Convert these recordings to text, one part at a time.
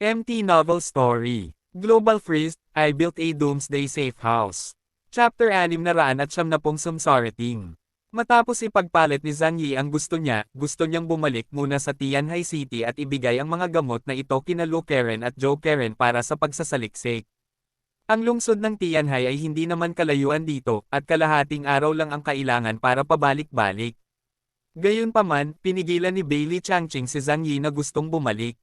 MT Novel Story. Global Freeze, I Built a Doomsday Safe House. Chapter 690 Sumsariting. Matapos ipagpalit ni Zhang Yi ang gusto niyang bumalik muna sa Tianhai City at ibigay ang mga gamot na ito kina Lu Karen at Zhou Karen para sa pagsasaliksik. Ang lungsod ng Tianhai ay hindi naman kalayuan dito, at kalahating araw lang ang kailangan para pabalik-balik. Gayunpaman, pinigilan ni Bailey Changqing si Zhang Yi na gustong bumalik.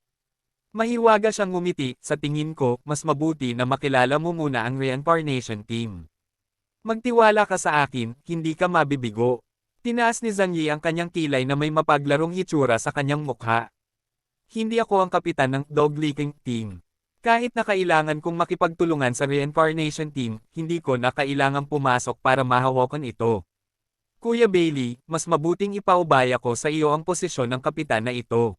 Mahiwaga siyang ngumiti, sa tingin ko, mas mabuti na makilala mo muna ang reincarnation team. Magtiwala ka sa akin, hindi ka mabibigo. Tinaas ni Zhang Yi ang kanyang kilay na may mapaglarong hitsura sa kanyang mukha. Hindi ako ang kapitan ng dog-licking team. Kahit na kailangan kong makipagtulungan sa reincarnation team, hindi ko na kailangang pumasok para mahawakan ito. Kuya Bailey, mas mabuting ipaubaya ko sa iyo ang posisyon ng kapitan na ito.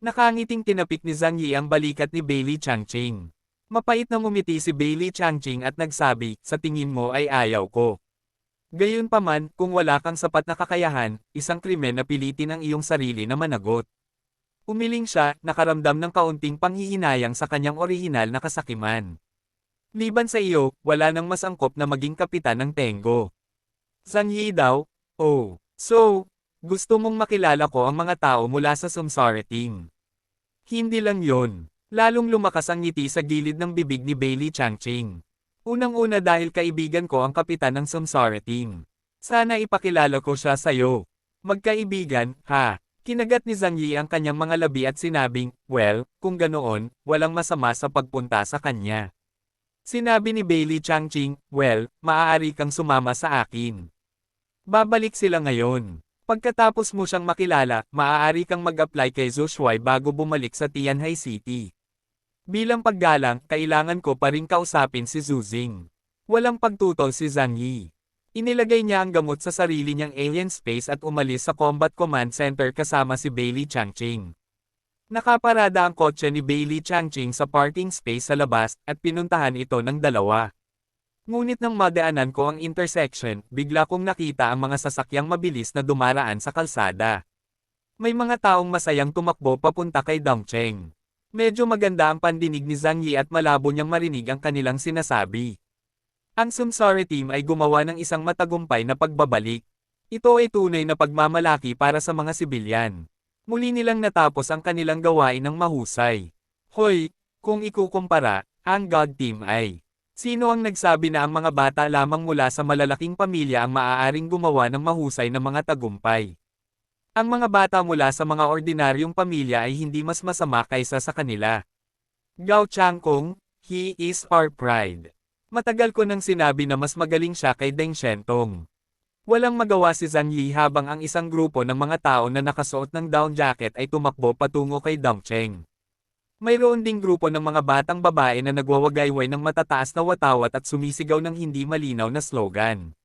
Nakangiting tinapik ni Zhang Yi ang balikat ni Bailey Changqing. Mapait na ngumiti si Bailey Changqing at nagsabi, sa tingin mo ay ayaw ko. Gayunpaman, kung wala kang sapat na kakayahan, isang krimen na pilitin ang iyong sarili na managot. Umiling siya, nakaramdam ng kaunting panghihinayang sa kanyang orihinal na kasakiman. Liban sa iyo, wala nang mas angkop na maging kapitan ng Tengo. Zhang Yi daw? Oh, so, gusto mong makilala ko ang mga tao mula sa Samsara Team. Hindi lang yon. Lalong lumakas ang ngiti sa gilid ng bibig ni Bailey Changqing. Unang-una dahil kaibigan ko ang kapitan ng Samsara Team. Sana ipakilala ko siya sa'yo. Magkaibigan, ha? Kinagat ni Zhang Yi ang kanyang mga labi at sinabing, well, kung ganoon, walang masama sa pagpunta sa kanya. Sinabi ni Bailey Changqing, well, maaari kang sumama sa akin. Babalik sila ngayon. Pagkatapos mo siyang makilala, maaari kang mag-apply kay Zhou Shuai bago bumalik sa Tianhai City. Bilang paggalang, kailangan ko pa rin kausapin si Zhu Xing. Walang pagtutol si Zhang Yi. Inilagay niya ang gamot sa sarili niyang alien space at umalis sa Combat Command Center kasama si Bailey Changqing. Nakaparada ang kotse ni Bailey Changqing sa parking space sa labas, at pinuntahan ito ng dalawa. Ngunit nang madaanan ko ang intersection, bigla kong nakita ang mga sasakyang mabilis na dumaraan sa kalsada. May mga taong masayang tumakbo papunta kay Dongcheng. Medyo maganda ang pandinig ni Zhang Yi at malabo niyang marinig ang kanilang sinasabi. Ang Samsara Team ay gumawa ng isang matagumpay na pagbabalik. Ito ay tunay na pagmamalaki para sa mga sibilyan. Muli nilang natapos ang kanilang gawain ng mahusay. Hoy, kung ikukumpara, ang God Team ay... Sino ang nagsabi na ang mga bata lamang mula sa malalaking pamilya ang maaaring gumawa ng mahusay na mga tagumpay? Ang mga bata mula sa mga ordinaryong pamilya ay hindi mas masama kaysa sa kanila. Gao Changkong, he is our pride. Matagal ko nang sinabi na mas magaling siya kay Deng Shentong. Walang magawa si Zhang Yi habang ang isang grupo ng mga tao na nakasuot ng down jacket ay tumakbo patungo kay Dongcheng. Mayroon ding grupo ng mga batang babae na nagwawagayway ng matataas na watawat at sumisigaw ng hindi malinaw na slogan.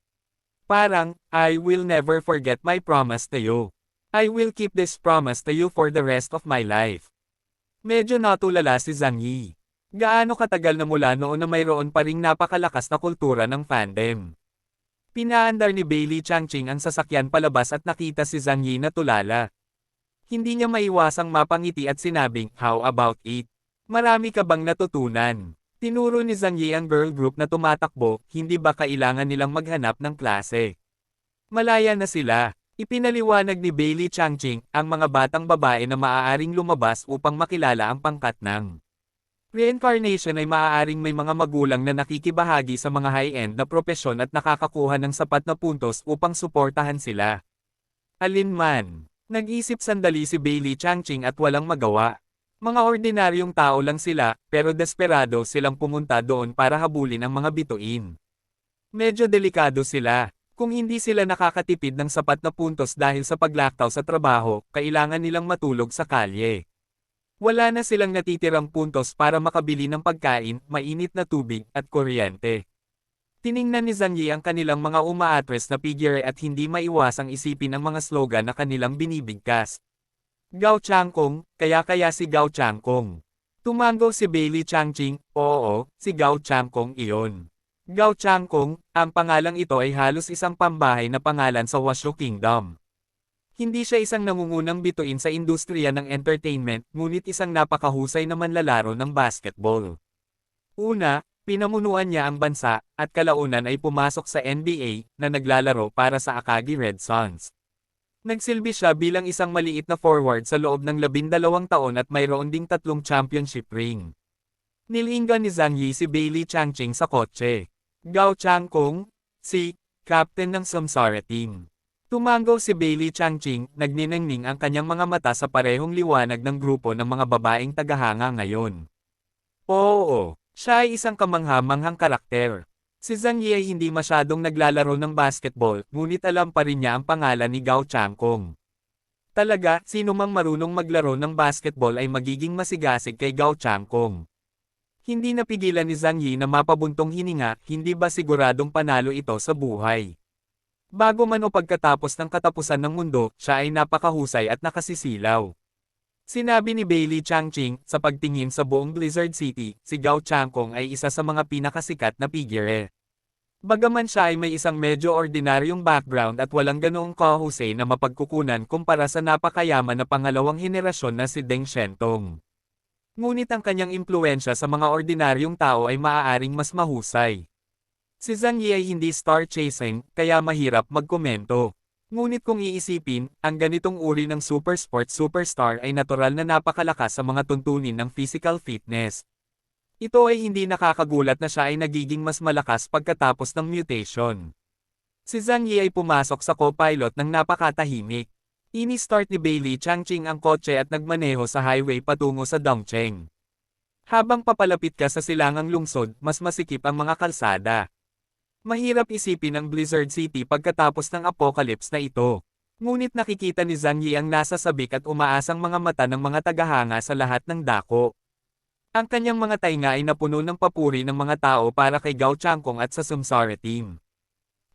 Parang, I will never forget my promise to you. I will keep this promise to you for the rest of my life. Medyo natulala si Zhang Yi. Gaano katagal na mula noon na mayroon pa ring napakalakas na kultura ng fandom. Pinaandar ni Bailey Changqing ang sasakyan palabas at nakita si Zhang Yi na tulala. Hindi niya maiwasang mapangiti at sinabing, how about it? Marami ka bang natutunan? Tinuro ni Zhang Yi ang girl group na tumatakbo, hindi ba kailangan nilang maghanap ng klase? Malaya na sila. Ipinaliwanag ni Bailey Changqing, ang mga batang babae na maaaring lumabas upang makilala ang pangkat ng reincarnation ay maaaring may mga magulang na nakikibahagi sa mga high-end na propesyon at nakakakuha ng sapat na puntos upang suportahan sila. Alinman. Nag-isip sandali si Bailey Changqing at walang magawa. Mga ordinaryong tao lang sila, pero desperado silang pumunta doon para habulin ang mga bituin. Medyo delikado sila. Kung hindi sila nakakatipid ng sapat na puntos dahil sa paglaktaw sa trabaho, kailangan nilang matulog sa kalye. Wala na silang natitirang puntos para makabili ng pagkain, mainit na tubig, at kuryente. Tiningnan ni Zhang Yi ang kanilang mga umaatres na figure at hindi maiwasang isipin ang mga slogan na kanilang binibigkas. Gao Changkong, kaya si Gao Changkong. Tumango si Bailey Changqing, oo, si Gao Changkong iyon. Gao Changkong, ang pangalang ito ay halos isang pambahay na pangalan sa Washu Kingdom. Hindi siya isang nangungunang bituin sa industriya ng entertainment, ngunit isang napakahusay na manlalaro ng basketball. Una, pinamunuan niya ang bansa, at kalaunan ay pumasok sa NBA, na naglalaro para sa Akagi Red Suns. Nagsilbi siya bilang isang maliit na forward sa loob ng 12 taon at mayroon ding 3 championship ring. Nilinggan ni Zhang Yi si Bailey Changqing sa kotse. Gao Changkong, si captain ng Samsara team. Tumango si Bailey Changqing, nagniningning ang kanyang mga mata sa parehong liwanag ng grupo ng mga babaeng tagahanga ngayon. Oo, siya ay isang kamangha-manghang karakter. Si Zhang Yi ay hindi masyadong naglalaro ng basketball, ngunit alam pa rin niya ang pangalan ni Gao Changkong. Talaga, sino mang marunong maglaro ng basketball ay magiging masigasig kay Gao Changkong. Hindi napigilan ni Zhang Yi na mapabuntong hininga, hindi ba siguradong panalo ito sa buhay? Bago man o pagkatapos ng katapusan ng mundo, siya ay napakahusay at nakasisilaw. Sinabi ni Bailey Changqing, sa pagtingin sa buong Blizzard City, si Gao Changkong ay isa sa mga pinakasikat na figure. Bagaman siya ay may isang medyo ordinaryong background at walang ganoong kahusay na mapagkukunan kumpara sa napakayaman na pangalawang henerasyon na si Deng Shentong. Ngunit ang kanyang impluensya sa mga ordinaryong tao ay maaaring mas mahusay. Si Zhang Yi ay hindi star-chasing, kaya mahirap magkomento. Ngunit kung iisipin, ang ganitong uri ng superstar ay natural na napakalakas sa mga tuntunin ng physical fitness. Ito ay hindi nakakagulat na siya ay nagiging mas malakas pagkatapos ng mutation. Si Zhang Yi ay pumasok sa co-pilot ng napakatahimik. Ini-start ni Bailey Changqing ang kotse at nagmaneho sa highway patungo sa Dongcheng. Habang papalapit ka sa silangang lungsod, mas masikip ang mga kalsada. Mahirap isipin ang Blizzard City pagkatapos ng apocalypse na ito. Ngunit nakikita ni Zhang Yi ang nasa sabik at umaasang mga mata ng mga tagahanga sa lahat ng dako. Ang kanyang mga tainga ay napuno ng papuri ng mga tao para kay Gao Changkong at sa Samsara team.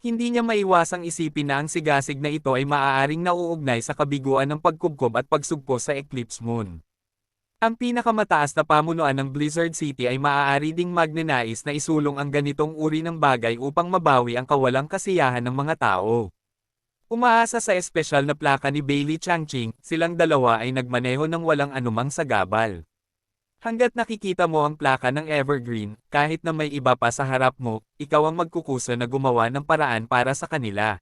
Hindi niya maiwasang isipin na ang sigasig na ito ay maaaring nauugnay sa kabiguan ng pagkubkob at pagsugpo sa Eclipse Moon. Ang pinakamataas na pamunuan ng Blizzard City ay maaari ding magnanais na isulong ang ganitong uri ng bagay upang mabawi ang kawalang kasiyahan ng mga tao. Umaasa sa espesyal na plaka ni Bailey Changqing, silang dalawa ay nagmaneho ng walang anumang sagabal. Hanggat nakikita mo ang plaka ng Evergreen, kahit na may iba pa sa harap mo, ikaw ang magkukusa na gumawa ng paraan para sa kanila.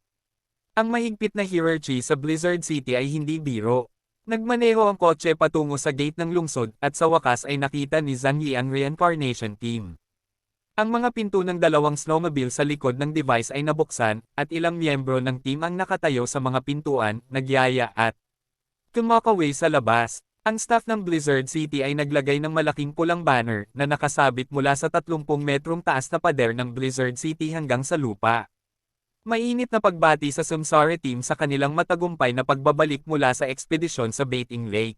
Ang mahigpit na hierarchy sa Blizzard City ay hindi biro. Nagmaneho ang kotse patungo sa gate ng lungsod, at sa wakas ay nakita ni Zhang Yi ang reincarnation team. Ang mga pinto ng dalawang snowmobile sa likod ng device ay nabuksan, at ilang miyembro ng team ang nakatayo sa mga pintuan, nagyaya at kumakaway sa labas. Ang staff ng Blizzard City ay naglagay ng malaking pulang banner na nakasabit mula sa 30 metrong taas na pader ng Blizzard City hanggang sa lupa. Mainit na pagbati sa Samsara team sa kanilang matagumpay na pagbabalik mula sa ekspedisyon sa Bating Lake.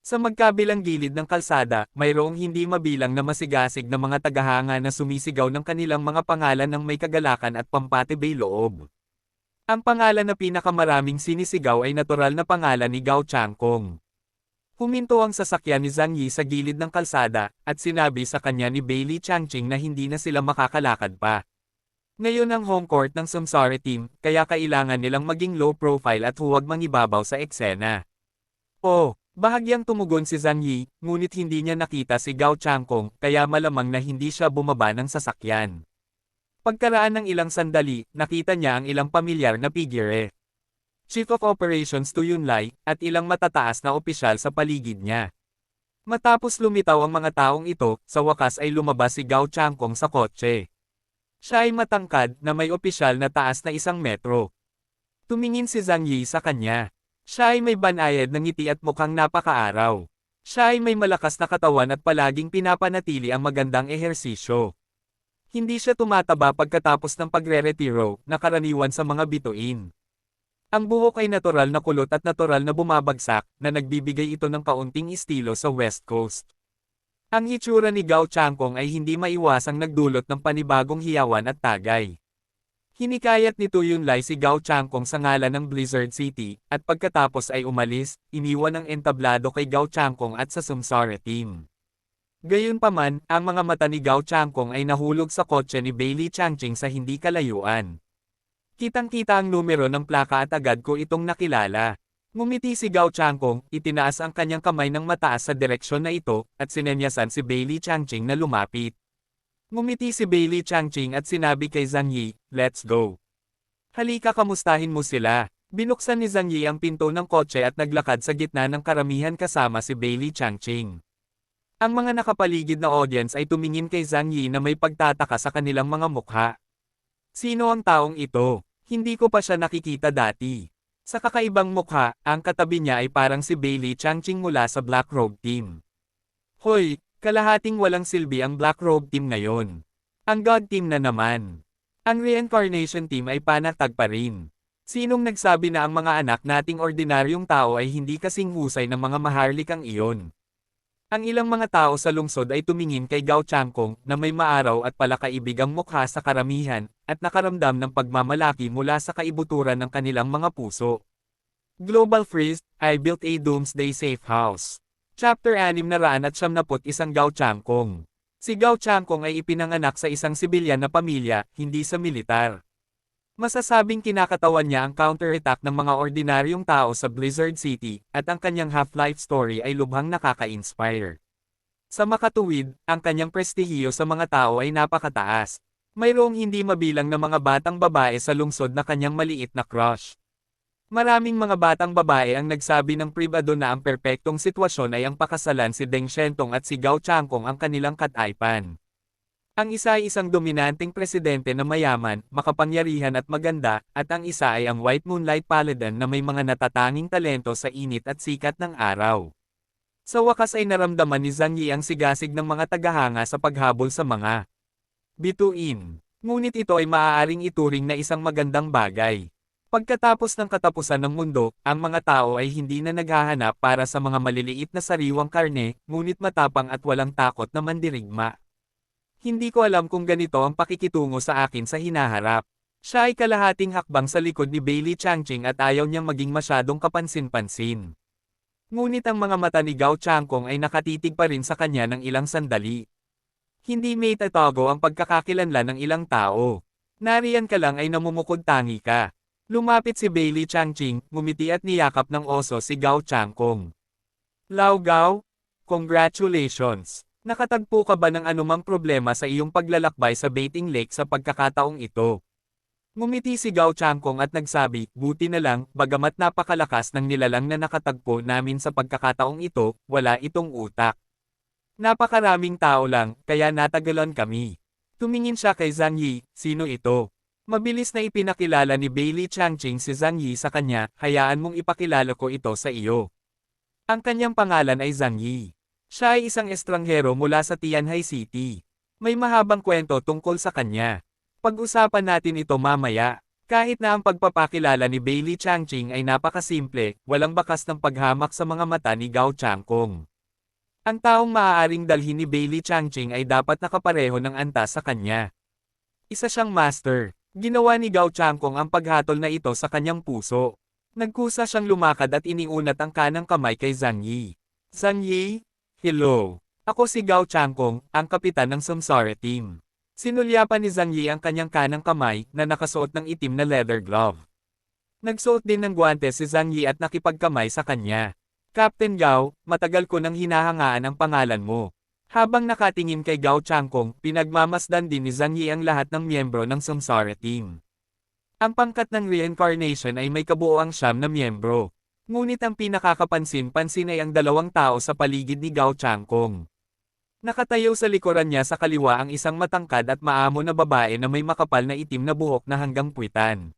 Sa magkabilang gilid ng kalsada, mayroong hindi mabilang na masigasig na mga tagahanga na sumisigaw ng kanilang mga pangalan ng may kagalakan at pampatibay loob. Ang pangalan na pinakamaraming sinisigaw ay natural na pangalan ni Gao Changkong. Huminto ang sasakyan ni Zhang Yi sa gilid ng kalsada, at sinabi sa kanya ni Bailey Changqing na hindi na sila makakalakad pa. Ngayon ang home court ng Samsara team, kaya kailangan nilang maging low profile at huwag mangibabaw sa eksena. Oh, bahagyang tumugon si Zhang Yi, ngunit hindi niya nakita si Gao Changkong, kaya malamang na hindi siya bumaba ng sasakyan. Pagkaraan ng ilang sandali, nakita niya ang ilang pamilyar na figure. Chief of Operations Tu Yunlai, at ilang matataas na opisyal sa paligid niya. Matapos lumitaw ang mga taong ito, sa wakas ay lumabas si Gao Changkong sa kotse. Siya ay matangkad na may opisyal na taas na 1 metro. Tumingin si Zhang Yi sa kanya. Siya ay may banayad na ngiti at mukhang napakaaraw. Siya ay may malakas na katawan at palaging pinapanatili ang magandang ehersisyo. Hindi siya tumataba pagkatapos ng pagre-retiro, na karaniwan sa mga bituin. Ang buhok ay natural na kulot at natural na bumabagsak, na nagbibigay ito ng kaunting estilo sa West Coast. Ang hitsura ni Gao Changkong ay hindi maiwasang nagdulot ng panibagong hiyawan at tagay. Hinikayat ni Tu Yunlai si Gao Changkong sa ngalan ng Blizzard City, at pagkatapos ay umalis, iniwan ang entablado kay Gao Changkong at sa Samsara team. Gayunpaman, ang mga mata ni Gao Changkong ay nahulog sa kotse ni Bailey Changqing sa hindi kalayuan. Kitang-kita ang numero ng plaka at agad ko itong nakilala. Ngumiti si Gao Changkong, itinaas ang kanyang kamay ng mataas sa direksyon na ito, at sinenyasan si Bailey Changqing na lumapit. Ngumiti si Bailey Changqing at sinabi kay Zhang Yi, "Let's go. Halika kamustahin mo sila." Binuksan ni Zhang Yi ang pinto ng kotse at naglakad sa gitna ng karamihan kasama si Bailey Changqing. Ang mga nakapaligid na audience ay tumingin kay Zhang Yi na may pagtataka sa kanilang mga mukha. Sino ang taong ito? Hindi ko pa siya nakikita dati. Sa kakaibang mukha, ang katabi niya ay parang si Bailey Changqing mula sa Black Robe Team. Hoy, kalahating walang silbi ang Black Robe Team ngayon. Ang God Team na naman. Ang Reincarnation Team ay panatag pa rin. Sinong nagsabi na ang mga anak nating ordinaryong tao ay hindi kasing husay ng mga maharlikang iyon? Ang ilang mga tao sa lungsod ay tumingin kay Gao Changkong na may maaraw at palakaibigang mukha sa karamihan, at nakaramdam ng pagmamalaki mula sa kaibuturan ng kanilang mga puso. Global Freeze, I Built a Doomsday Safe House. Chapter 691 Gao Changkong. Si Gao Changkong ay ipinanganak sa isang sibilyan na pamilya, hindi sa militar. Masasabing kinakatawan niya ang counterattack ng mga ordinaryong tao sa Blizzard City, at ang kanyang half-life story ay lubhang nakaka-inspire. Sa makatuwid, ang kanyang prestihiyo sa mga tao ay napakataas. Mayroong hindi mabilang na mga batang babae sa lungsod na kanyang maliit na crush. Maraming mga batang babae ang nagsabi ng pribado na ang perpektong sitwasyon ay ang pakasalan si Deng Shentong at si Gao Changkong ang kanilang kataypan. Ang isa ay isang dominanteng presidente na mayaman, makapangyarihan at maganda, at ang isa ay ang White Moonlight Paladin na may mga natatanging talento sa init at sikat ng araw. Sa wakas ay naramdaman ni Zhang Yi ang sigasig ng mga tagahanga sa paghabol sa mga bituin. Ngunit ito ay maaaring ituring na isang magandang bagay. Pagkatapos ng katapusan ng mundo, ang mga tao ay hindi na naghahanap para sa mga maliliit na sariwang karne, ngunit matapang at walang takot na mandirigma. Hindi ko alam kung ganito ang pakikitungo sa akin sa hinaharap. Siya ay kalahating hakbang sa likod ni Bailey Changqing at ayaw niyang maging masyadong kapansin-pansin. Ngunit ang mga mata ni Gao Changkong ay nakatitig pa rin sa kanya ng ilang sandali. Hindi may tatago ang pagkakakilanlan ng ilang tao. Nariyan ka lang ay namumukod-tangi ka. Lumapit si Bailey Changqing, ngumiti at niyakap ng oso si Gao Changkong. Lao Gao? Congratulations! Nakatagpo ka ba ng anumang problema sa iyong paglalakbay sa Baiting Lake sa pagkakataong ito? Ngumiti si Gao Changkong at nagsabi, buti na lang, bagamat napakalakas ng nilalang na nakatagpo namin sa pagkakataong ito, wala itong utak. Napakaraming tao lang, kaya natagalan kami. Tumingin siya kay Zhang Yi, sino ito? Mabilis na ipinakilala ni Bailey Changqing si Zhang Yi sa kanya, hayaan mong ipakilala ko ito sa iyo. Ang kanyang pangalan ay Zhang Yi. Siya ay isang estranghero mula sa Tianhai City. May mahabang kwento tungkol sa kanya. Pag-usapan natin ito mamaya. Kahit na ang pagpapakilala ni Bailey Changqing ay napakasimple, walang bakas ng paghamak sa mga mata ni Gao Changkong. Ang taong maaaring dalhin ni Bailey Changqing ay dapat nakapareho ng antas sa kanya. Isa siyang master. Ginawa ni Gao Changkong ang paghatol na ito sa kanyang puso. Nagkusa siyang lumakad at iniunat ang kanang kamay kay Zhang Yi. Zhang Yi? Hello. Ako si Gao Changkong, ang kapitan ng Samsara Team. Sinulyapan ni Zhang Yi ang kanyang kanang kamay na nakasuot ng itim na leather glove. Nagsuot din ng guwantes si Zhang Yi at nakipagkamay sa kanya. Captain Gao, matagal ko nang hinahangaan ang pangalan mo. Habang nakatingin kay Gao Changkong, pinagmamasdan din ni Zhang Yi ang lahat ng miyembro ng Samsara Team. Ang pangkat ng reincarnation ay may kabuoang 9 na miyembro. Ngunit ang pinakakapansin-pansin ay ang dalawang tao sa paligid ni Gao Changkong. Nakatayo sa likuran niya sa kaliwa ang isang matangkad at maamo na babae na may makapal na itim na buhok na hanggang puwitan.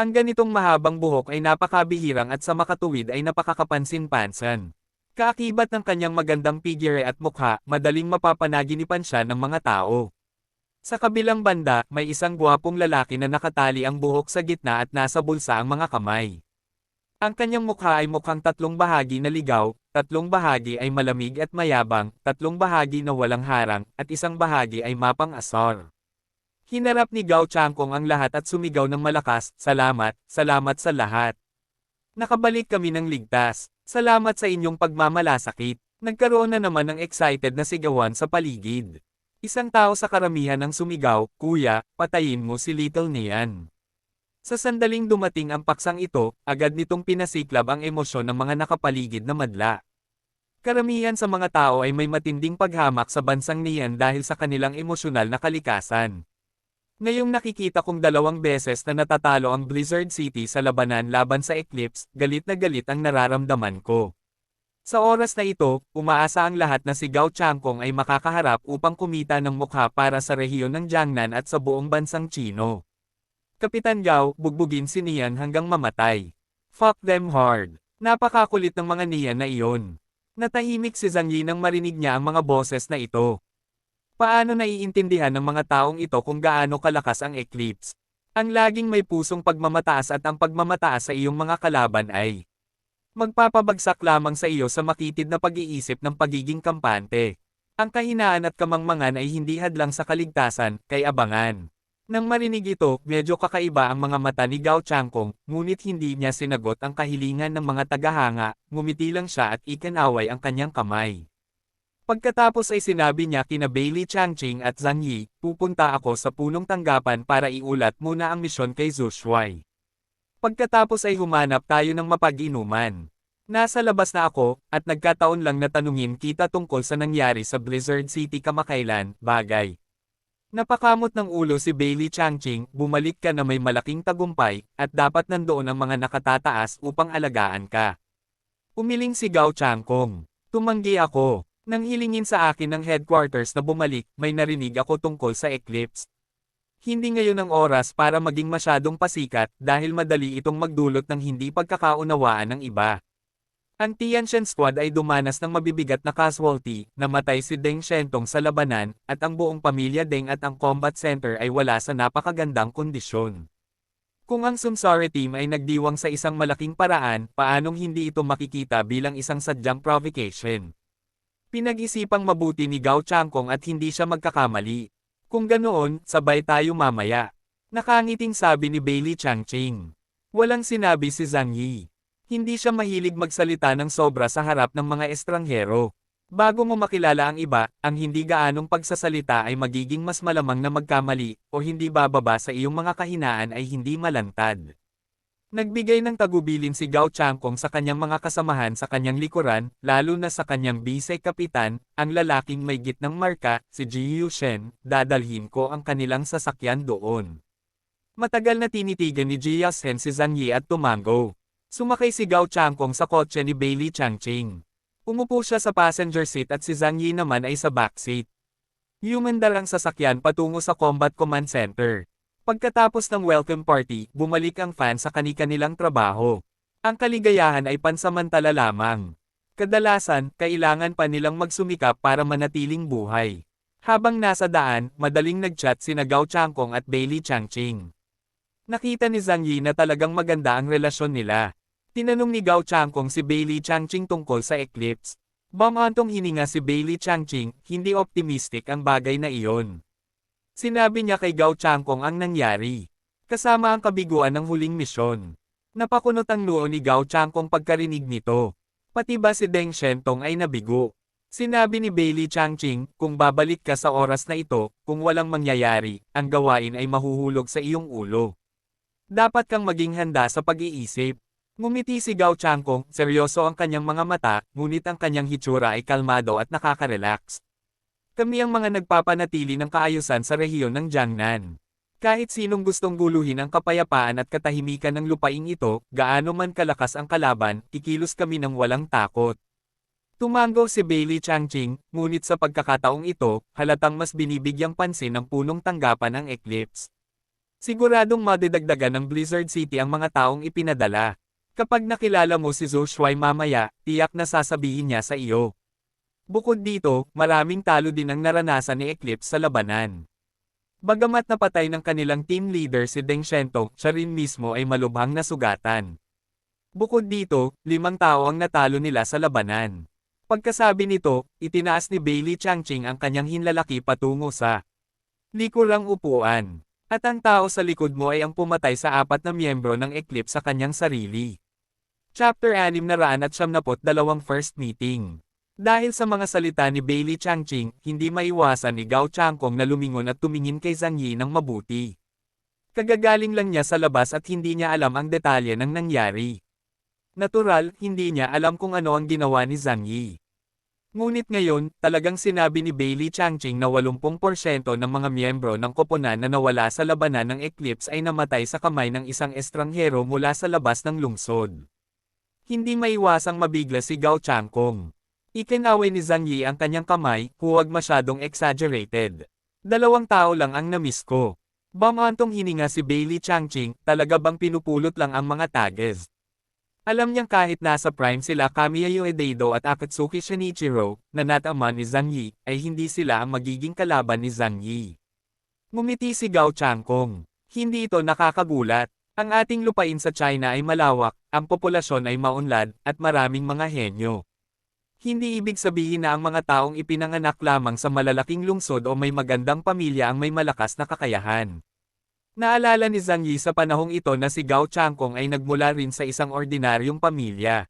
Ang ganitong mahabang buhok ay napakabihirang at sa makatuwid ay napakakapansin-pansin. Kaakibat ng kanyang magandang figure at mukha, madaling mapapanaginipan siya ng mga tao. Sa kabilang banda, may isang gwapong lalaki na nakatali ang buhok sa gitna at nasa bulsa ang mga kamay. Ang kanyang mukha ay mukhang 3 bahagi na ligaw, 3 bahagi ay malamig at mayabang, 3 bahagi na walang harang, at 1 bahagi ay mapang-asar. Hinarap ni Gao Changkong ang lahat at sumigaw ng malakas, salamat, salamat sa lahat. Nakabalik kami ng ligtas, salamat sa inyong pagmamalasakit. Nagkaroon na naman ng excited na sigawan sa paligid. Isang tao sa karamihan ang sumigaw, kuya, patayin mo si Little Nian. Sa sandaling dumating ang paksang ito, agad nitong pinasiklab ang emosyon ng mga nakapaligid na madla. Karamihan sa mga tao ay may matinding paghamak sa bansang niyan dahil sa kanilang emosyonal na kalikasan. Ngayong nakikita kong 2 beses na natatalo ang Blizzard City sa labanan laban sa Eclipse, galit na galit ang nararamdaman ko. Sa oras na ito, umaasa ang lahat na si Gao Changkong ay makakaharap upang kumita ng mukha para sa rehiyon ng Jiangnan at sa buong bansang Chino. Kapitan Gao, bugbugin si Nian hanggang mamatay. Fuck them hard. Napakakulit ng mga Nian na iyon. Natahimik si Zhang Yi nang marinig niya ang mga boses na ito. Paano naiintindihan ng mga taong ito kung gaano kalakas ang Eclipse? Ang laging may pusong pagmamataas at ang pagmamataas sa iyong mga kalaban ay magpapabagsak lamang sa iyo sa makitid na pag-iisip ng pagiging kampante. Ang kahinaan at kamangmangan ay hindi hadlang sa kaligtasan, kay abangan. Nang marinig ito, medyo kakaiba ang mga mata ni Gao Changkong, ngunit hindi niya sinagot ang kahilingan ng mga tagahanga, ngumiti lang siya at ikinaway ang kanyang kamay. Pagkatapos ay sinabi niya kina Bailey Changqing at Zhang Yi, pupunta ako sa punong tanggapan para iulat muna ang misyon kay Zhu Shuai. Pagkatapos ay humanap tayo ng mapag-inuman. Nasa labas na ako, at nagkataon lang na tanungin kita tungkol sa nangyari sa Blizzard City kamakailan, bagay. Napakamot ng ulo si Bailey Changqing, bumalik ka na may malaking tagumpay, at dapat nandoon ang mga nakatataas upang alagaan ka. Umiling si Gao Changkong. Tumanggi ako. Nang hilingin sa akin ng headquarters na bumalik, may narinig ako tungkol sa Eclipse. Hindi ngayon ang oras para maging masyadong pasikat dahil madali itong magdulot ng hindi pagkakaunawaan ng iba. Ang Tianshan Squad ay dumanas ng mabibigat na casualty, namatay si Deng Shentong sa labanan, at ang buong pamilya Deng at ang combat center ay wala sa napakagandang kondisyon. Kung ang Sumsari team ay nagdiwang sa isang malaking paraan, paanong hindi ito makikita bilang isang sadyang provocation? Pinag-isipang mabuti ni Gao Changkong at hindi siya magkakamali. Kung ganoon, sabay tayo mamaya. Nakangiting sabi ni Bailey Changqing. Walang sinabi si Zhang Yi. Hindi siya mahilig magsalita ng sobra sa harap ng mga estranghero. Bago mo makilala ang iba, ang hindi gaanong pagsasalita ay magiging mas malamang na magkamali, o hindi bababa sa iyong mga kahinaan ay hindi malantad. Nagbigay ng tagubilin si Gao Changkong sa kanyang mga kasamahan sa kanyang likuran, lalo na sa kanyang vice-kapitan, ang lalaking may gitnang marka, si Ji Yushen, dadalhin ko ang kanilang sasakyan doon. Matagal na tinitigan ni Ji Yushen si Zhang Yi at tumango. Sumakay si Gao Changkong sa kotse ni Bailey Changqing. Umupo siya sa passenger seat at si Zhang Yi naman ay sa backseat. Humandar ang sasakyan patungo sa Combat Command Center. Pagkatapos ng welcome party, bumalik ang fans sa kani-kanilang trabaho. Ang kaligayahan ay pansamantala lamang. Kadalasan, kailangan pa nilang magsumikap para manatiling buhay. Habang nasa daan, madaling nagchat sina Gao Changkong at Bailey Changqing. Nakita ni Zhang Yi na talagang maganda ang relasyon nila. Tinanong ni Gao Changkong si Bailey Changqing tungkol sa Eclipse. Bumantong hininga si Bailey Changqing, hindi optimistic ang bagay na iyon. Sinabi niya kay Gao Changkong ang nangyari. Kasama ang kabiguan ng huling misyon. Napakunot ang noo ni Gao Changkong pagkarinig nito. Pati ba si Deng Shentong ay nabigo? Sinabi ni Bailey Changqing, kung babalik ka sa oras na ito, kung walang mangyayari, ang gawain ay mahuhulog sa iyong ulo. Dapat kang maging handa sa pag-iisip. Ngumiti si Gao Changkong, seryoso ang kanyang mga mata, ngunit ang kanyang hitsura ay kalmado at nakaka-relax. Kami ang mga nagpapanatili ng kaayusan sa rehiyon ng Jiangnan. Kahit sinong gustong guluhin ang kapayapaan at katahimikan ng lupaing ito, gaano man kalakas ang kalaban, kikilos kami ng walang takot. Tumango si Bailey Changqing, ngunit sa pagkakataong ito, halatang mas binibigyang pansin ng punong tanggapan ang Eclipse. Siguradong madidagdagan ng Blizzard City ang mga taong ipinadala. Kapag nakilala mo si Zhou Shuai mamaya, tiyak na sasabihin niya sa iyo. Bukod dito, maraming talo din ang naranasan ni Eclipse sa labanan. Bagamat napatay ng kanilang team leader si Deng Shentong, siya rin mismo ay malubhang nasugatan. Bukod dito, 5 tao ang natalo nila sa labanan. Pagkasabi nito, itinaas ni Bailey Changqing ang kanyang hinlalaki patungo sa likurang upuan. At ang tao sa likod mo ay ang pumatay sa 4 na miyembro ng Eclipse sa kanyang sarili. Chapter 692 First Meeting. Dahil sa mga salita ni Bailey Changqing, hindi maiwasan ni Gao Changkong na lumingon at tumingin kay Zhang Yi ng mabuti. Kagagaling lang niya sa labas at hindi niya alam ang detalye ng nangyari. Natural, hindi niya alam kung ano ang ginawa ni Zhang Yi. Ngunit ngayon, talagang sinabi ni Bailey Changqing na 80% ng mga miyembro ng koponan na nawala sa labanan ng Eclipse ay namatay sa kamay ng isang estranghero mula sa labas ng lungsod. Hindi maiwasang mabigla si Gao Changkong. Ikinaway ni Zhang Yi ang kanyang kamay, huwag masyadong exaggerated. 2 tao lang ang namiss ko. Bamantong hininga si Bailey Changqing, talaga bang pinupulot lang ang mga tages? Alam niyang kahit nasa prime sila Kamiya Uedeido at Akatsuki Shinichiro, na natama ni Zhang Yi, ay hindi sila ang magiging kalaban ni Zhang Yi. Ngumiti si Gao Changkong. Hindi ito nakakagulat. Ang ating lupain sa China ay malawak, ang populasyon ay maunlad, at maraming mga henyo. Hindi ibig sabihin na ang mga taong ipinanganak lamang sa malalaking lungsod o may magandang pamilya ang may malakas na kakayahan. Naalala ni Zhang Yi sa panahong ito na si Gao Changkong ay nagmula rin sa isang ordinaryong pamilya.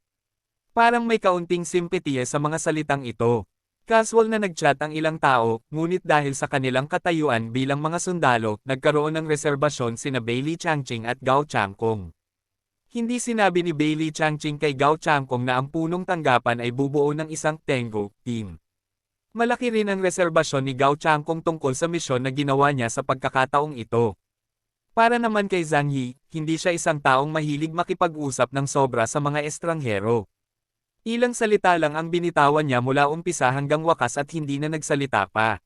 Parang may kaunting simpatiya sa mga salitang ito. Casual na nagchat ang ilang tao, ngunit dahil sa kanilang katayuan bilang mga sundalo, nagkaroon ng reserbasyon sina Bailey Changqing at Gao Changkong. Hindi sinabi ni Bailey Changqing kay Gao Changkong na ang punong tanggapan ay bubuo ng isang Tengo team. Malaki rin ang reserbasyon ni Gao Changkong tungkol sa misyon na ginawa niya sa pagkakataong ito. Para naman kay Zhang Yi, hindi siya isang taong mahilig makipag-usap ng sobra sa mga estranghero. Ilang salita lang ang binitawan niya mula umpisa hanggang wakas at hindi na nagsalita pa.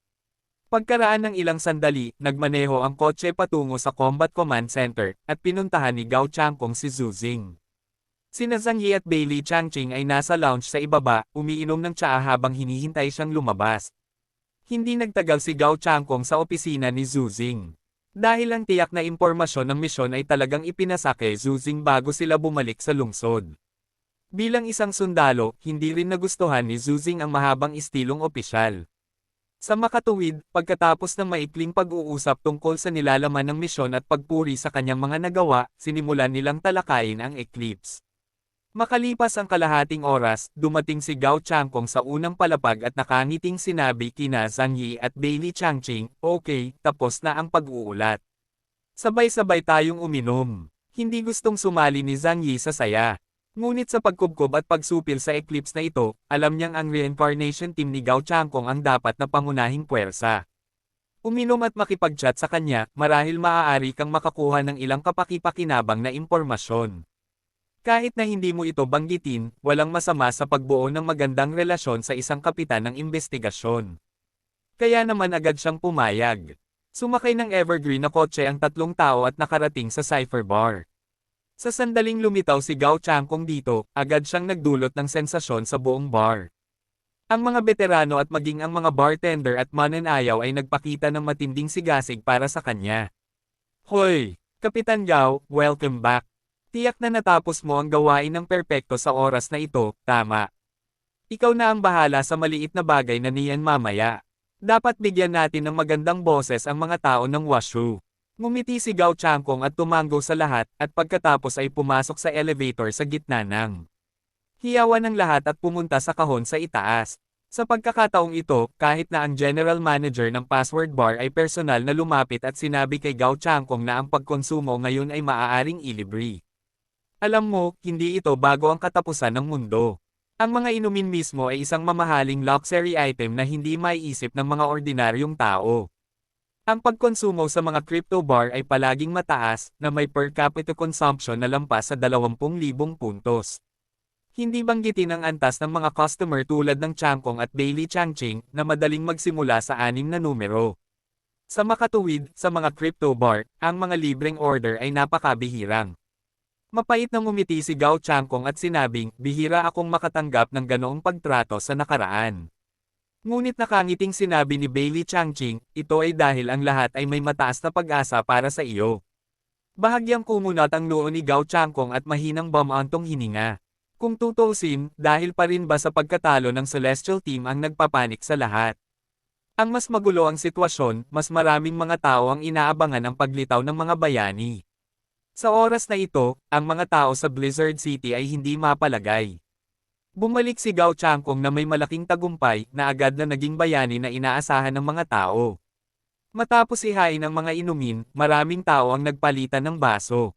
Pagkaraan ng ilang sandali, nagmaneho ang kotse patungo sa Combat Command Center, at pinuntahan ni Gao Changkong si Zhu Xing. Sina Zhang Yi at Bailey Changqing ay nasa lounge sa ibaba, umiinom ng tsaa habang hinihintay siyang lumabas. Hindi nagtagal si Gao Changkong sa opisina ni Zhu Xing. Dahil ang tiyak na impormasyon ng misyon ay talagang ipinasa kay Zhu Xing bago sila bumalik sa lungsod. Bilang isang sundalo, hindi rin nagustuhan ni Zhu Xing ang mahabang istilong opisyal. Sa makatuwid, pagkatapos ng maikling pag-uusap tungkol sa nilalaman ng misyon at pagpuri sa kanyang mga nagawa, sinimulan nilang talakayin ang Eclipse. Makalipas ang kalahating oras, dumating si Gao Changkong sa unang palapag at nakangiting sinabi kina Zhang Yi at Bailey Changqing, "Okay, tapos na ang pag-uulat. Sabay-sabay tayong uminom." Hindi gustong sumali ni Zhang Yi sa saya. Ngunit sa pagkubkob at pagsupil sa Eclipse na ito, alam niyang ang reincarnation team ni Gao Changkong ang dapat na pangunahing puwersa. Uminom at makipag-chat sa kanya, marahil maaari kang makakuha ng ilang kapaki-pakinabang na impormasyon. Kahit na hindi mo ito banggitin, walang masama sa pagbuo ng magandang relasyon sa isang kapitan ng investigasyon. Kaya naman agad siyang pumayag. Sumakay ng evergreen na kotse ang 3 tao at nakarating sa Cypher Bar. Sa sandaling lumitaw si Gao Changkong dito, agad siyang nagdulot ng sensasyon sa buong bar. Ang mga veterano at maging ang mga bartender at mananayaw ay nagpakita ng matinding sigasig para sa kanya. "Hoy, Kapitan Gao, welcome back. Tiyak na natapos mo ang gawain ng perpekto sa oras na ito, tama. Ikaw na ang bahala sa maliit na bagay na niyan mamaya. Dapat bigyan natin ng magandang boses ang mga tao ng Washu." Ngumiti si Gao Changkong at tumanggo sa lahat, at pagkatapos ay pumasok sa elevator sa gitna ng hiyawan ng lahat at pumunta sa kahon sa itaas. Sa pagkakataong ito, kahit na ang general manager ng password bar ay personal na lumapit at sinabi kay Gao Changkong na ang pagkonsumo ngayon ay maaaring ilibre. Alam mo, hindi ito bago ang katapusan ng mundo. Ang mga inumin mismo ay isang mamahaling luxury item na hindi maiisip ng mga ordinaryong tao. Ang pagkonsumo sa mga crypto bar ay palaging mataas, na may per capita consumption na lampas sa 20,000 puntos. Hindi banggitin ang antas ng mga customer tulad ng Changkong at Bailey Changqing, na madaling magsimula sa 6 na numero. Sa makatuwid, sa mga crypto bar, ang mga libreng order ay napakabihirang. Mapait na ngumiti si Gao Changkong at sinabing, "Bihira akong makatanggap ng ganoong pagtrato sa nakaraan." Ngunit nakangiting sinabi ni Bailey Changqing, "Ito ay dahil ang lahat ay may mataas na pag-asa para sa iyo." Bahagyang kumunat ang noo ni Gao Changkong at mahinang bumantong hininga. Kung tutuusin, dahil pa rin ba sa pagkatalo ng Celestial Team ang nagpapanik sa lahat? Ang mas magulo ang sitwasyon, mas maraming mga tao ang inaabangan ang paglitaw ng mga bayani. Sa oras na ito, ang mga tao sa Blizzard City ay hindi mapalagay. Bumalik si Gao Changkong na may malaking tagumpay, na agad na naging bayani na inaasahan ng mga tao. Matapos ihain ang mga inumin, maraming tao ang nagpalitan ng baso.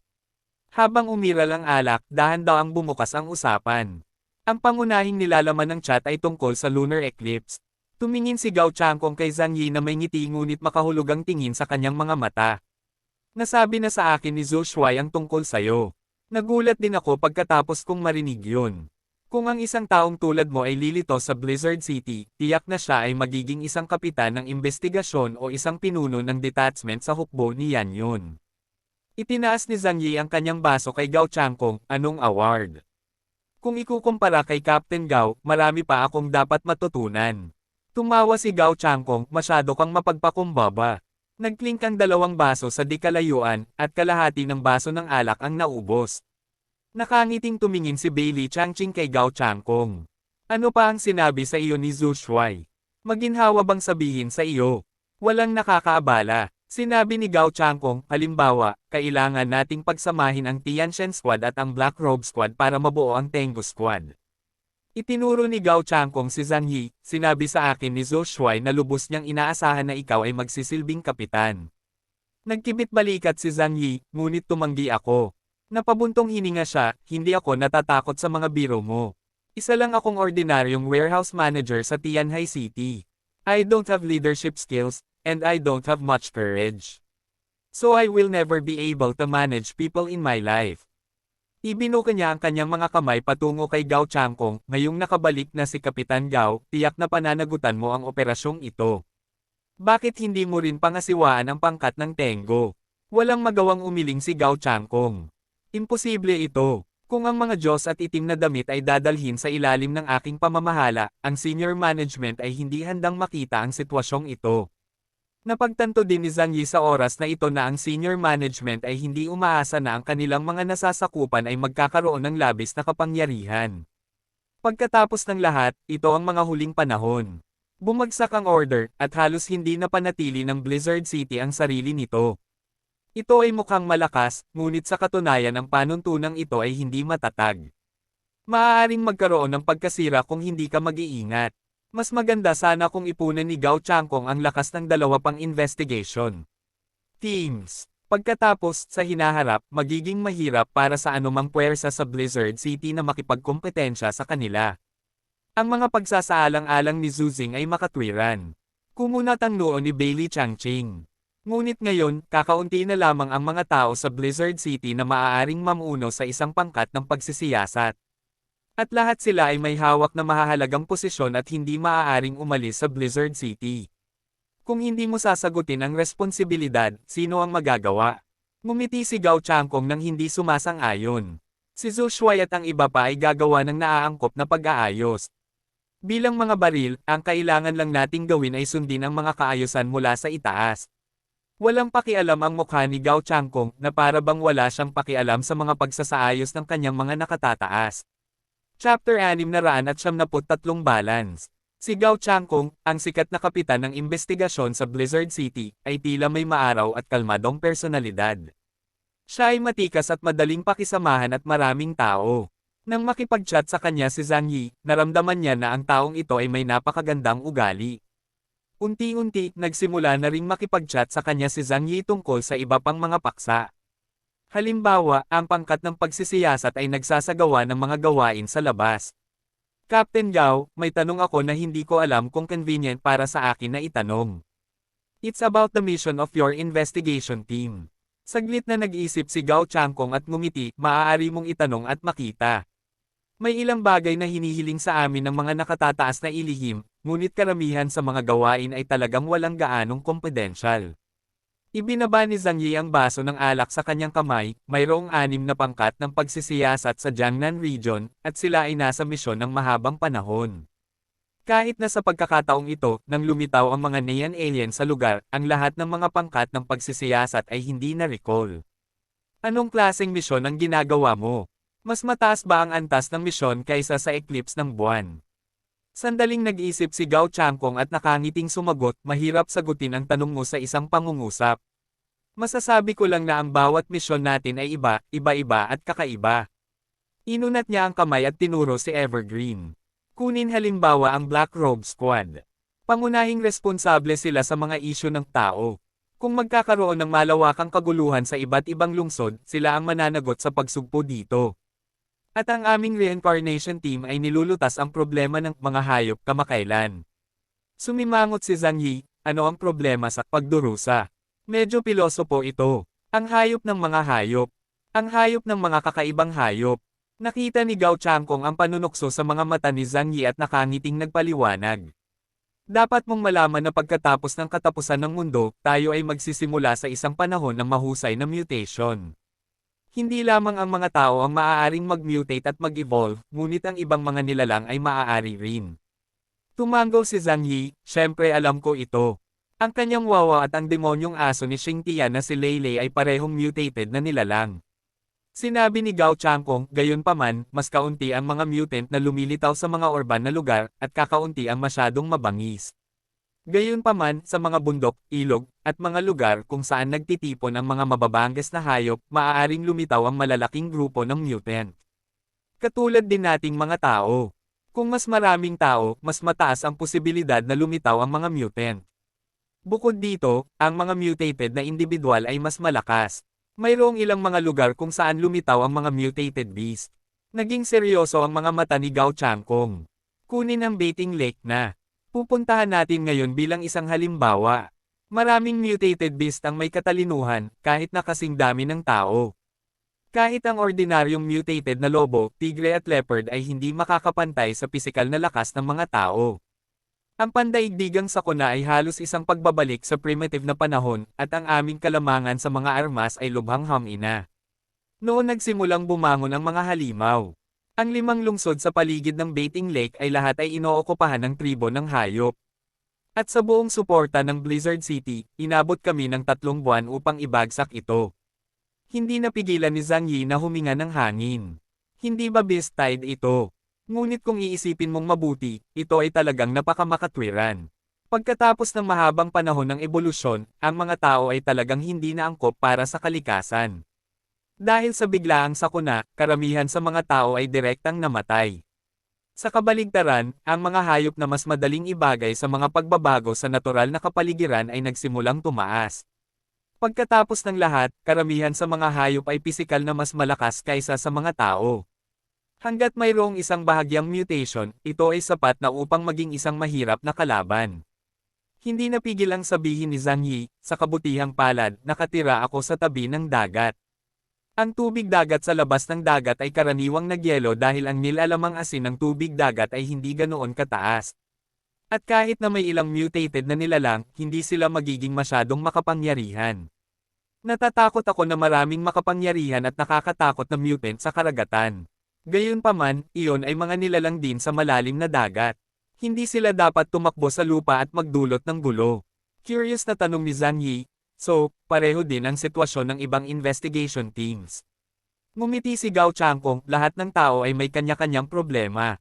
Habang umiral ang alak, dahan-dahang bumukas ang usapan. Ang pangunahing nilalaman ng chat ay tungkol sa lunar eclipse. Tumingin si Gao Changkong kay Zhang Yi na may ngiti ngunit makahulog ang tingin sa kanyang mga mata. Nasabi na sa akin ni Zhou Shuai ang tungkol sayo. Nagulat din ako pagkatapos kong marinig yun. Kung ang isang taong tulad mo ay lilito sa Blizzard City, tiyak na siya ay magiging isang kapitan ng investigasyon o isang pinuno ng detachment sa hukbo ni Yan Yun. Itinaas ni Zhang Yi ang kanyang baso kay Gao Changkong, anong award? Kung ikukumpara kay Captain Gao, marami pa akong dapat matutunan. Tumawa si Gao Changkong, masyado kang mapagpakumbaba. Nagklink ang dalawang baso sa di-kalayuan, at kalahati ng baso ng alak ang naubos. Nakangiting tumingin si Bailey Changqing kay Gao Changkong. Ano pa ang sinabi sa iyo ni Zhou Shuai? Maginhawa bang sabihin sa iyo? Walang nakakaabala. Sinabi ni Gao Changkong, halimbawa, kailangan nating pagsamahin ang Tianshan Squad at ang Black Robe Squad para mabuo ang Tengu Squad. Itinuro ni Gao Changkong si Zhang Yi, sinabi sa akin ni Zhou Shuai na lubos niyang inaasahan na ikaw ay magsisilbing kapitan. Nagkibit balikat si Zhang Yi, ngunit tumanggi ako. Napabuntong hininga siya, hindi ako natatakot sa mga biro mo. Isa lang akong ordinaryong warehouse manager sa Tianhai City. I don't have leadership skills, and I don't have much courage. So I will never be able to manage people in my life. Ibinuka niya ang kanyang mga kamay patungo kay Gao Changkong, ngayong nakabalik na si Kapitan Gao, tiyak na pananagutan mo ang operasyong ito. Bakit hindi mo rin pangasiwaan ang pangkat ng Tengo? Walang magawang umiling si Gao Changkong. Imposible ito. Kung ang mga Diyos at itim na damit ay dadalhin sa ilalim ng aking pamamahala, ang senior management ay hindi handang makita ang sitwasyong ito. Napagtanto din ni Zhang Yi sa oras na ito na ang senior management ay hindi umaasa na ang kanilang mga nasasakupan ay magkakaroon ng labis na kapangyarihan. Pagkatapos ng lahat, ito ang mga huling panahon. Bumagsak ang order, at halos hindi na panatili ng Blizzard City ang sarili nito. Ito ay mukhang malakas, ngunit sa katunayan ang panuntunang ito ay hindi matatag. Maaaring magkaroon ng pagkasira kung hindi ka mag-iingat. Mas maganda sana kung ipunan ni Gao Changkong ang lakas ng dalawa pang investigation teams. Pagkatapos, sa hinaharap, magiging mahirap para sa anumang puwersa sa Blizzard City na makipagkompetensya sa kanila. Ang mga pagsasaalang-alang ni Zuzing ay makatwiran. Kumunat ang noo ni Bailey Changqing. Ngunit ngayon, kakaunti na lamang ang mga tao sa Blizzard City na maaaring mamuno sa isang pangkat ng pagsisiyasat. At lahat sila ay may hawak na mahahalagang posisyon at hindi maaaring umalis sa Blizzard City. Kung hindi mo sasagutin ang responsibilidad, sino ang magagawa? Ngumiti si Gao Changkong nang hindi sumasang-ayon. Si Zhou Shuai at ang iba pa ay gagawa ng naaangkop na pag-aayos. Bilang mga baril, ang kailangan lang nating gawin ay sundin ang mga kaayusan mula sa itaas. Walang pakialam ang mukha ni Gao Changkong na para bang wala siyang pakialam sa mga pagsasaayos ng kanyang mga nakatataas. Chapter 693 Balance. Si Gao Changkong, ang sikat na kapitan ng investigasyon sa Blizzard City, ay tila may maaraw at kalmadong personalidad. Siya ay matikas at madaling pakisamahan at maraming tao. Nang makipag-chat sa kanya si Zhang Yi, naramdaman niya na ang taong ito ay may napakagandang ugali. Unti-unti, nagsimula na ring makipag-chat sa kanya si Zhang Yi tungkol sa iba pang mga paksa. Halimbawa, ang pangkat ng pagsisiyasat ay nagsasagawa ng mga gawain sa labas. Captain Gao, may tanong ako na hindi ko alam kung convenient para sa akin na itanong. It's about the mission of your investigation team. Saglit na nag-isip si Gao Changkong at ngumiti, maaari mong itanong at makita. May ilang bagay na hinihiling sa amin ng mga nakatataas na ilihim, ngunit karamihan sa mga gawain ay talagang walang gaanong confidential. Ibinaba ni Zhang Yi ang baso ng alak sa kanyang kamay, mayroong 6 na pangkat ng pagsisiyasat sa Jiangnan Region, at sila ay nasa misyon ng mahabang panahon. Kahit na sa pagkakataong ito, nang lumitaw ang mga Neon alien sa lugar, ang lahat ng mga pangkat ng pagsisiyasat ay hindi na-recall. Anong klaseng misyon ang ginagawa mo? Mas mataas ba ang antas ng misyon kaysa sa eclipse ng buwan? Sandaling nag-isip si Gao Changkong at nakangiting sumagot, mahirap sagutin ang tanong mo sa isang pangungusap. Masasabi ko lang na ang bawat misyon natin ay iba-iba at kakaiba. Inunat niya ang kamay at tinuro si Evergreen. Kunin halimbawa ang Black Robe Squad. Pangunahing responsable sila sa mga isyu ng tao. Kung magkakaroon ng malawakang kaguluhan sa iba't ibang lungsod, sila ang mananagot sa pagsugpo dito. At ang aming reincarnation team ay nilulutas ang problema ng mga hayop kamakailan. Sumimangot si Zhang Yi, ano ang problema sa pagdurusa? Medyo pilosopo ito. Ang hayop ng mga hayop. Ang hayop ng mga kakaibang hayop. Nakita ni Gao Changkong ang panunukso sa mga mata ni Zhang Yi at nakangiting nagpaliwanag. Dapat mong malaman na pagkatapos ng katapusan ng mundo, tayo ay magsisimula sa isang panahon ng mahusay na mutation. Hindi lamang ang mga tao ang maaaring mag-mutate at mag-evolve, ngunit ang ibang mga nilalang ay maaari rin. Tumango si Zhang Yi, syempre alam ko ito. Ang kanyang wawa at ang demonyong aso ni Xingtian na si Leylay ay parehong mutated na nilalang. Sinabi ni Gao Changkong, gayunpaman, mas kaunti ang mga mutant na lumilitaw sa mga urban na lugar, at kakaunti ang masyadong mabangis. Gayunpaman, sa mga bundok, ilog, at mga lugar kung saan nagtitipon ang mga mababanges na hayop, maaaring lumitaw ang malalaking grupo ng mutant. Katulad din nating mga tao. Kung mas maraming tao, mas mataas ang posibilidad na lumitaw ang mga mutant. Bukod dito, ang mga mutated na individual ay mas malakas. Mayroong ilang mga lugar kung saan lumitaw ang mga mutated beast. Naging seryoso ang mga mata ni Gao Changkong. Kunin ang Baiting Lake na. Pupuntahan natin ngayon bilang isang halimbawa. Maraming mutated beast ang may katalinuhan, kahit na kasing dami ng tao. Kahit ang ordinaryong mutated na lobo, tigre at leopard ay hindi makakapantay sa pisikal na lakas ng mga tao. Ang pandaigdigang sakuna ay halos isang pagbabalik sa primitive na panahon, at ang aming kalamangan sa mga armas ay lubhang ina. Noon nagsimulang bumangon ang mga halimaw. Ang 5 lungsod sa paligid ng Baiting Lake ay lahat ay inookupahan ng tribo ng hayop. At sa buong suporta ng Blizzard City, inabot kami ng 3 buwan upang ibagsak ito. Hindi napigilan ni Zhang Yi na huminga ng hangin. Hindi ba beast tide ito? Ngunit kung iisipin mong mabuti, ito ay talagang napakamakatwiran. Pagkatapos ng mahabang panahon ng ebolusyon, ang mga tao ay talagang hindi na angkop para sa kalikasan. Dahil sa biglaang sakuna, karamihan sa mga tao ay direktang namatay. Sa kabaligtaran, ang mga hayop na mas madaling ibagay sa mga pagbabago sa natural na kapaligiran ay nagsimulang tumaas. Pagkatapos ng lahat, karamihan sa mga hayop ay pisikal na mas malakas kaysa sa mga tao. Hanggat mayroong isang bahagyang mutation, ito ay sapat na upang maging isang mahirap na kalaban. Hindi napigil ang sabihin ni Zhang Yi, sa kabutihang palad, nakatira ako sa tabi ng dagat. Ang tubig dagat sa labas ng dagat ay karaniwang nagyelo dahil ang nilalamang asin ng tubig dagat ay hindi ganoon kataas. At kahit na may ilang mutated na nilalang, hindi sila magiging masyadong makapangyarihan. Natatakot ako na maraming makapangyarihan at nakakatakot na mutant sa karagatan. Gayunpaman, iyon ay mga nilalang din sa malalim na dagat. Hindi sila dapat tumakbo sa lupa at magdulot ng gulo. Curious na tanong ni Zhang Yi, so, pareho din ang sitwasyon ng ibang investigation teams. Ngumiti si Gao Changkong, lahat ng tao ay may kanya-kanyang problema.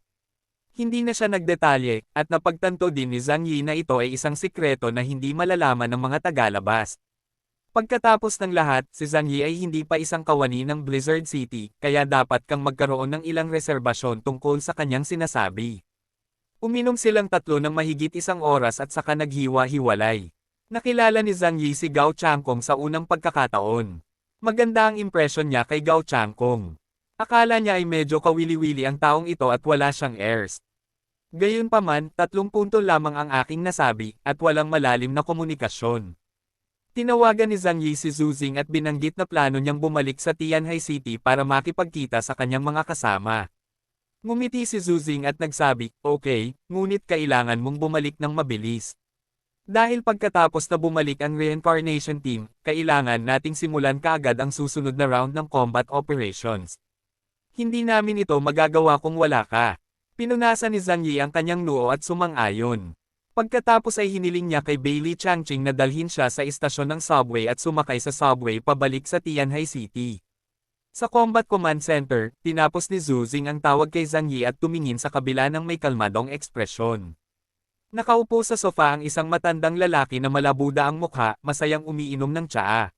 Hindi na siya nagdetalye, at napagtanto din ni Zhang Yi na ito ay isang sikreto na hindi malalaman ng mga tagalabas. Pagkatapos ng lahat, si Zhang Yi ay hindi pa isang kawani ng Blizzard City, kaya dapat kang magkaroon ng ilang reserbasyon tungkol sa kanyang sinasabi. Uminom silang 3 ng mahigit 1 oras at saka naghiwa-hiwalay. Nakilala ni Zhang Yi si Gao Changkong sa unang pagkakataon. Maganda ang impresyon niya kay Gao Changkong. Akala niya ay medyo kawili-wili ang taong ito at wala siyang airs. Gayunpaman, 3 punto lamang ang aking nasabi, at walang malalim na komunikasyon. Tinawagan ni Zhang Yi si Zhu Xing at binanggit na plano niyang bumalik sa Tianhai City para makipagkita sa kanyang mga kasama. Ngumiti si Zhu Xing at nagsabi, okay, ngunit kailangan mong bumalik ng mabilis. Dahil pagkatapos na bumalik ang reincarnation team, kailangan nating simulan kaagad ang susunod na round ng combat operations. Hindi namin ito magagawa kung wala ka. Pinunasan ni Zhang Yi ang kanyang noo at sumang-ayon. Pagkatapos ay hiniling niya kay Bailey Changqing na dalhin siya sa istasyon ng subway at sumakay sa subway pabalik sa Tianhai City. Sa Combat Command Center, tinapos ni Zhu Xing ang tawag kay Zhang Yi at tumingin sa kabila ng may kalmadong ekspresyon. Nakaupo sa sofa ang isang matandang lalaki na malabuda ang mukha, masayang umiinom ng tsaa.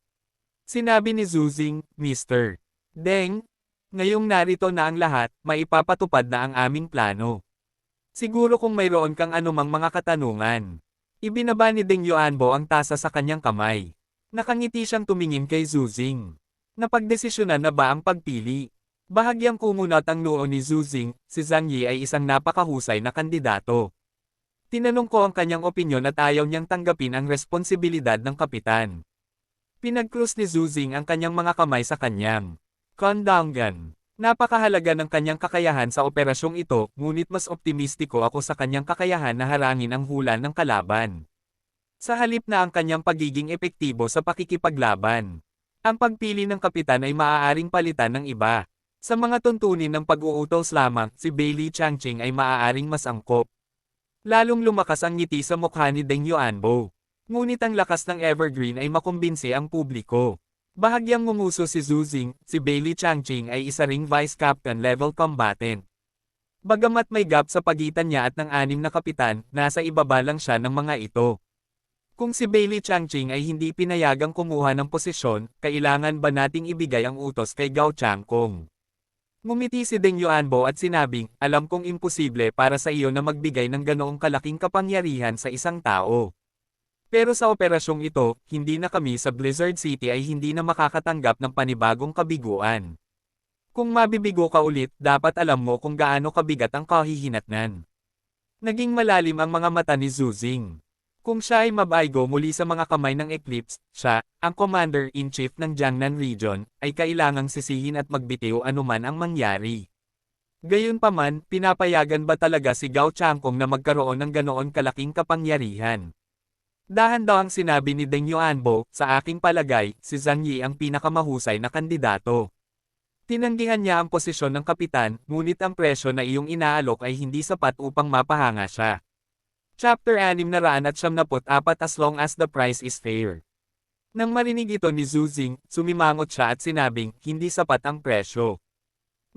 Sinabi ni Zhu Xing, Mr. Deng, ngayong narito na ang lahat, maipapatupad na ang aming plano. Siguro kung mayroon kang anumang mga katanungan. Ibinaba ni Deng Yuanbo ang tasa sa kanyang kamay. Nakangiti siyang tumingin kay Zuzing. Napagdesisyonan na ba ang pagpili? Bahagyang kumunat ang noo ni Zuzing, si Zhang Yi ay isang napakahusay na kandidato. Tinanong ko ang kanyang opinyon at ayaw niyang tanggapin ang responsibilidad ng kapitan. Pinag-cruise ni Zuzing ang kanyang mga kamay sa kanyang kondangan. Napakahalaga ng kanyang kakayahan sa operasyong ito, ngunit mas optimistiko ako sa kanyang kakayahan na harangin ang hula ng kalaban. Sa halip na ang kanyang pagiging epektibo sa pakikipaglaban. Ang pagpili ng kapitan ay maaaring palitan ng iba. Sa mga tuntunin ng pag-uutos lamang, si Bailey Changqing ay maaaring mas angkop. Lalong lumakas ang ngiti sa mukha ni Deng Yuanbo. Ngunit ang lakas ng Evergreen ay makumbinsi ang publiko. Bahagyang ngumuso si Zuzing, si Bailey Changqing ay isa ring vice captain level combatant. Bagamat may gap sa pagitan niya at ng 6 na kapitan, nasa ibaba lang siya ng mga ito. Kung si Bailey Changqing ay hindi pinayagang kumuha ng posisyon, kailangan ba nating ibigay ang utos kay Gao Changkong? Ngumiti si Deng Yuanbo at sinabing, alam kong imposible para sa iyo na magbigay ng ganoong kalaking kapangyarihan sa isang tao. Pero sa operasyong ito, hindi na kami sa Blizzard City ay hindi na makakatanggap ng panibagong kabiguan. Kung mabibigo ka ulit, dapat alam mo kung gaano kabigat ang kahihinatnan. Naging malalim ang mga mata ni Zuzing. Kung siya ay mabaygo muli sa mga kamay ng Eclipse, siya, ang Commander-in-Chief ng Jiangnan Region, ay kailangang sisihin at magbitiw anuman ang mangyari. Gayunpaman, pinapayagan ba talaga si Gao Changkong na magkaroon ng ganoon kalaking kapangyarihan? Dahan-dahang sinabi ni Deng Yuanbo, sa aking palagay, si Zhang Yi ang pinakamahusay na kandidato. Tinanggihan niya ang posisyon ng kapitan, ngunit ang presyo na iyong inaalok ay hindi sapat upang mapahanga siya. Chapter 674 As long as the price is fair. Nang marinig ito ni Zuzing, sumimangot siya at sinabing, hindi sapat ang presyo.